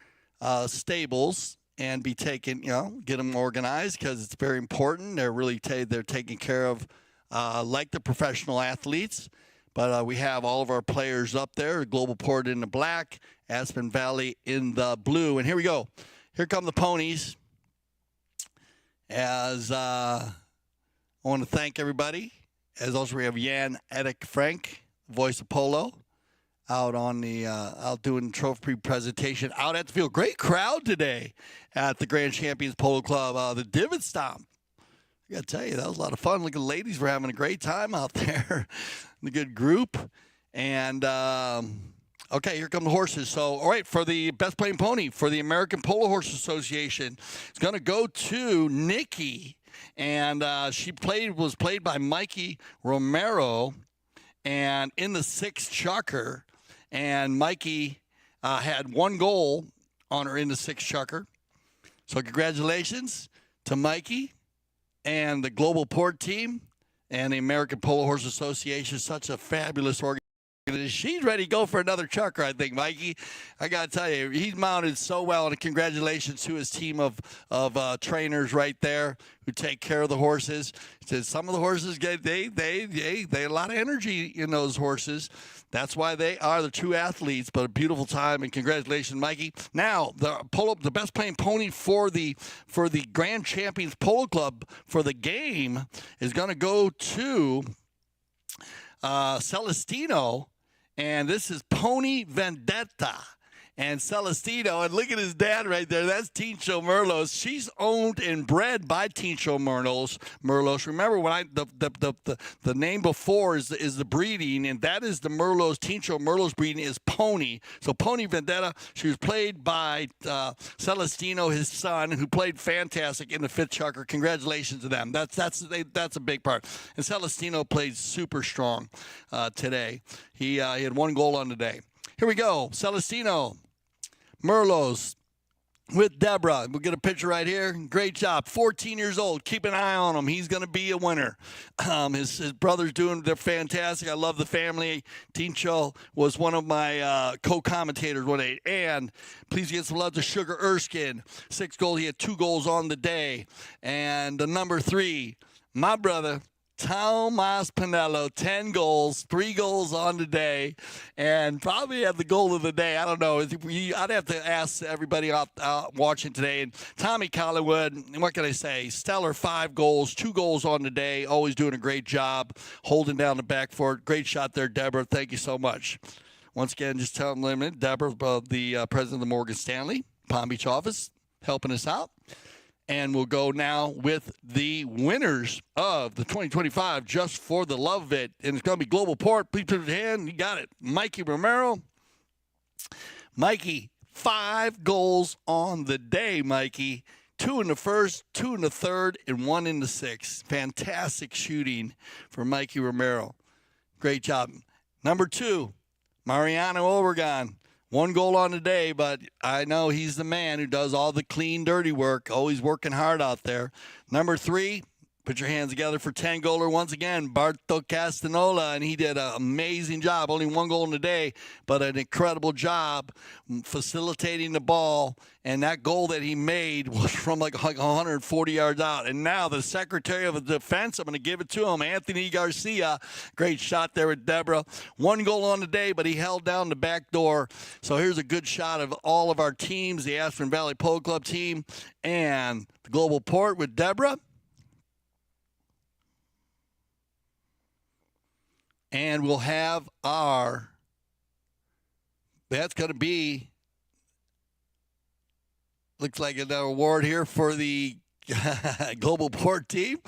stables and be taken, get them organized, because it's very important. They're really they're taken care of like the professional athletes. But we have all of our players up there, Globalport in the black, Aspen Valley in the blue. And here we go. Here come the ponies. As I want to thank everybody. As also we have Jan Erik Frank, voice of Polo, out on the out doing trophy presentation out at the field. Great crowd today at the Grand Champions Polo Club. The Divot Stomp. I got to tell you, that was a lot of fun. Look at the ladies were having a great time out there. The good group. And okay, here come the horses. So, all right, for the best playing pony for the American Polo Horse Association, it's going to go to Nikki. And she was played by Mikee Romero, and in the 6th chucker. And Mikee had 1 goal on her in the 6th chucker. So congratulations to Mikee and the Globalport team and the American Polo Horse Association. Such a fabulous organization. She's ready to go for another chucker, I think, Mikee. I got to tell you, he's mounted so well, and congratulations to his team of trainers right there who take care of the horses. Some of the horses they a lot of energy in those horses. That's why they are the true athletes. But a beautiful time, and congratulations, Mikee. Now the best playing pony for the Grand Champions Polo Club for the game is going to go to Celestino. And this is Pony Vendetta. And Celestino, and look at his dad right there. That's Tincho Merlos. She's owned and bred by Tincho Merlos. Remember, when the name before is the breeding, and that is the Merlos. Tincho Merlos breeding is Pony. So Pony Vendetta. She was played by Celestino, his son, who played fantastic in the 5th chucker. Congratulations to them. That's a big part. And Celestino played super strong today. He had 1 goal on the day. Here we go. Celestino Merlos with Deborah. We'll get a picture right here. Great job. 14 years old. Keep an eye on him. He's going to be a winner. His brother's they're fantastic. I love the family. Tincho was one of my co-commentators one day. And please get some love to Sugar Erskine. 6 goals. He had 2 goals on the day. And the number 3, my brother, Tomas Panelo, 10 goals, 3 goals on the day, and probably had the goal of the day. I don't know. I'd have to ask everybody out watching today. And Tommy Collingwood, what can I say? Stellar 5 goals, 2 goals on the day, always doing a great job, holding down the back for it. Great shot there, Deborah. Thank you so much. Once again, just telling them, Deborah, the president of the Morgan Stanley Palm Beach office, helping us out. And we'll go now with the winners of the 2025 Just for the Love of It. And it's going to be Globalport. Please put your hand. You got it. Mikee Romero. Mikee, 5 goals on the day, Mikey. 2 in the first, 2 in the third, and 1 in the sixth. Fantastic shooting for Mikee Romero. Great job. Number 2, Nino Obregon. 1 goal on the day, but I know he's the man who does all the clean, dirty work, always working hard out there. Number 3, put your hands together for 10-goaler once again, Barto Castagnola, and he did an amazing job. Only 1 goal in the day, but an incredible job facilitating the ball. And that goal that he made was from like 140 yards out. And now the Secretary of the Defense, I'm going to give it to him, Anthony Garcia. Great shot there with Deborah. 1 goal on the day, but he held down the back door. So here's a good shot of all of our teams, the Aspen Valley Polo Club team and the Globalport with Deborah. And we'll have that's going to be, looks like an award here for the Globalport team.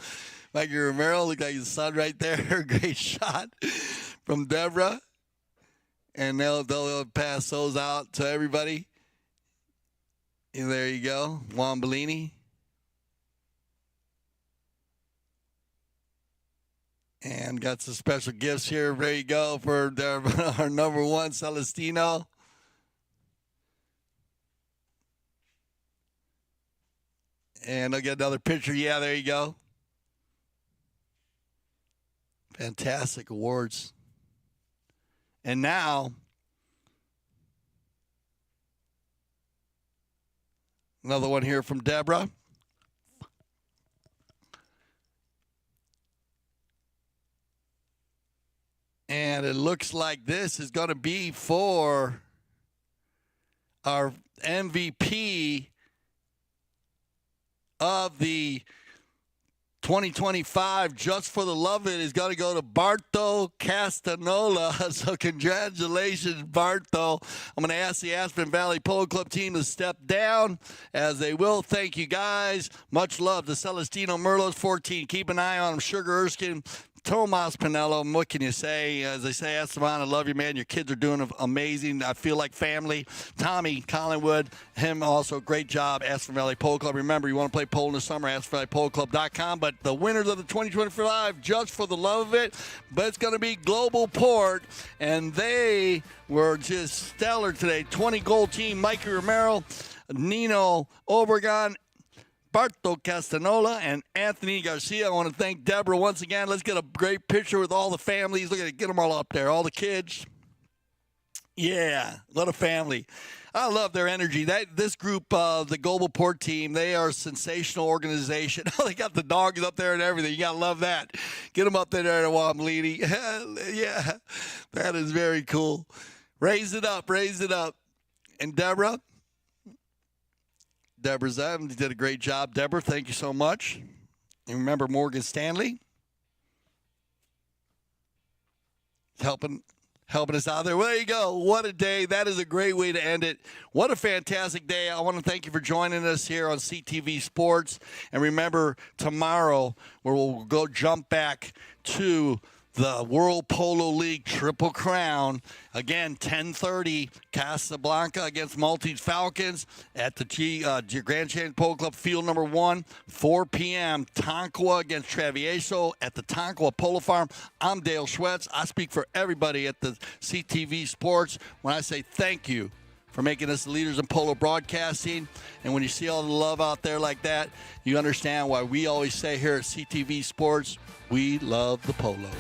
Mikee Romero, look like his son right there. Great shot from Deborah. And they'll pass those out to everybody. And there you go, Juan Bellini. And got some special gifts here. There you go for our number 1, Celestino. And I'll get another picture. Yeah, there you go. Fantastic awards. And now, another one here from Deborah. And it looks like this is going to be for our MVP of the 2025, Just for the Love of It, is going to go to Barto Castagnola. So congratulations, Barto. I'm going to ask the Aspen Valley Polo Club team to step down, as they will. Thank you, guys. Much love to Celestino Merlos, 14. Keep an eye on him. Sugar Erskine, Tomas Panelo, what can you say? As they say, Esteban, I love you, man. Your kids are doing amazing. I feel like family. Tommy, Collingwood, him also, great job. Aspen Valley Polo Club. Remember, you want to play polo in the summer, AspenValleyPoloClub.com. But the winners of the 2025, Just for the Love of It, but it's going to be Globalport, and they were just stellar today. 20-goal team, Mikee Romero, Nino Obregon, Barto Castagnola, and Anthony Garcia. I want to thank Deborah once again. Let's get a great picture with all the families. Look at it. Get them all up there. All the kids. Yeah, what a family. I love their energy. This group, the Globalport team, they are a sensational organization. They got the dogs up there and everything. You got to love that. Get them up there to Wamlini. Yeah, that is very cool. Raise it up. Raise it up. And Deborah's did a great job. Deborah, thank you so much. And remember Morgan Stanley helping us out there. Well, there you go. What a day. That is a great way to end it. What a fantastic day. I want to thank you for joining us here on CTV Sports. And remember, tomorrow, where we'll go jump back to the World Polo League Triple Crown. Again, 10:30, Casablanca against Maltese Falcons at the Grand Canyon Polo Club Field number 1. 4 p.m., Tonkawa against Travieso at the Tonkawa Polo Farm. I'm Dale Schwetz. I speak for everybody at the CTV Sports when I say thank you for making us the leaders in polo broadcasting. And when you see all the love out there like that, you understand why we always say here at CTV Sports, we love the polo.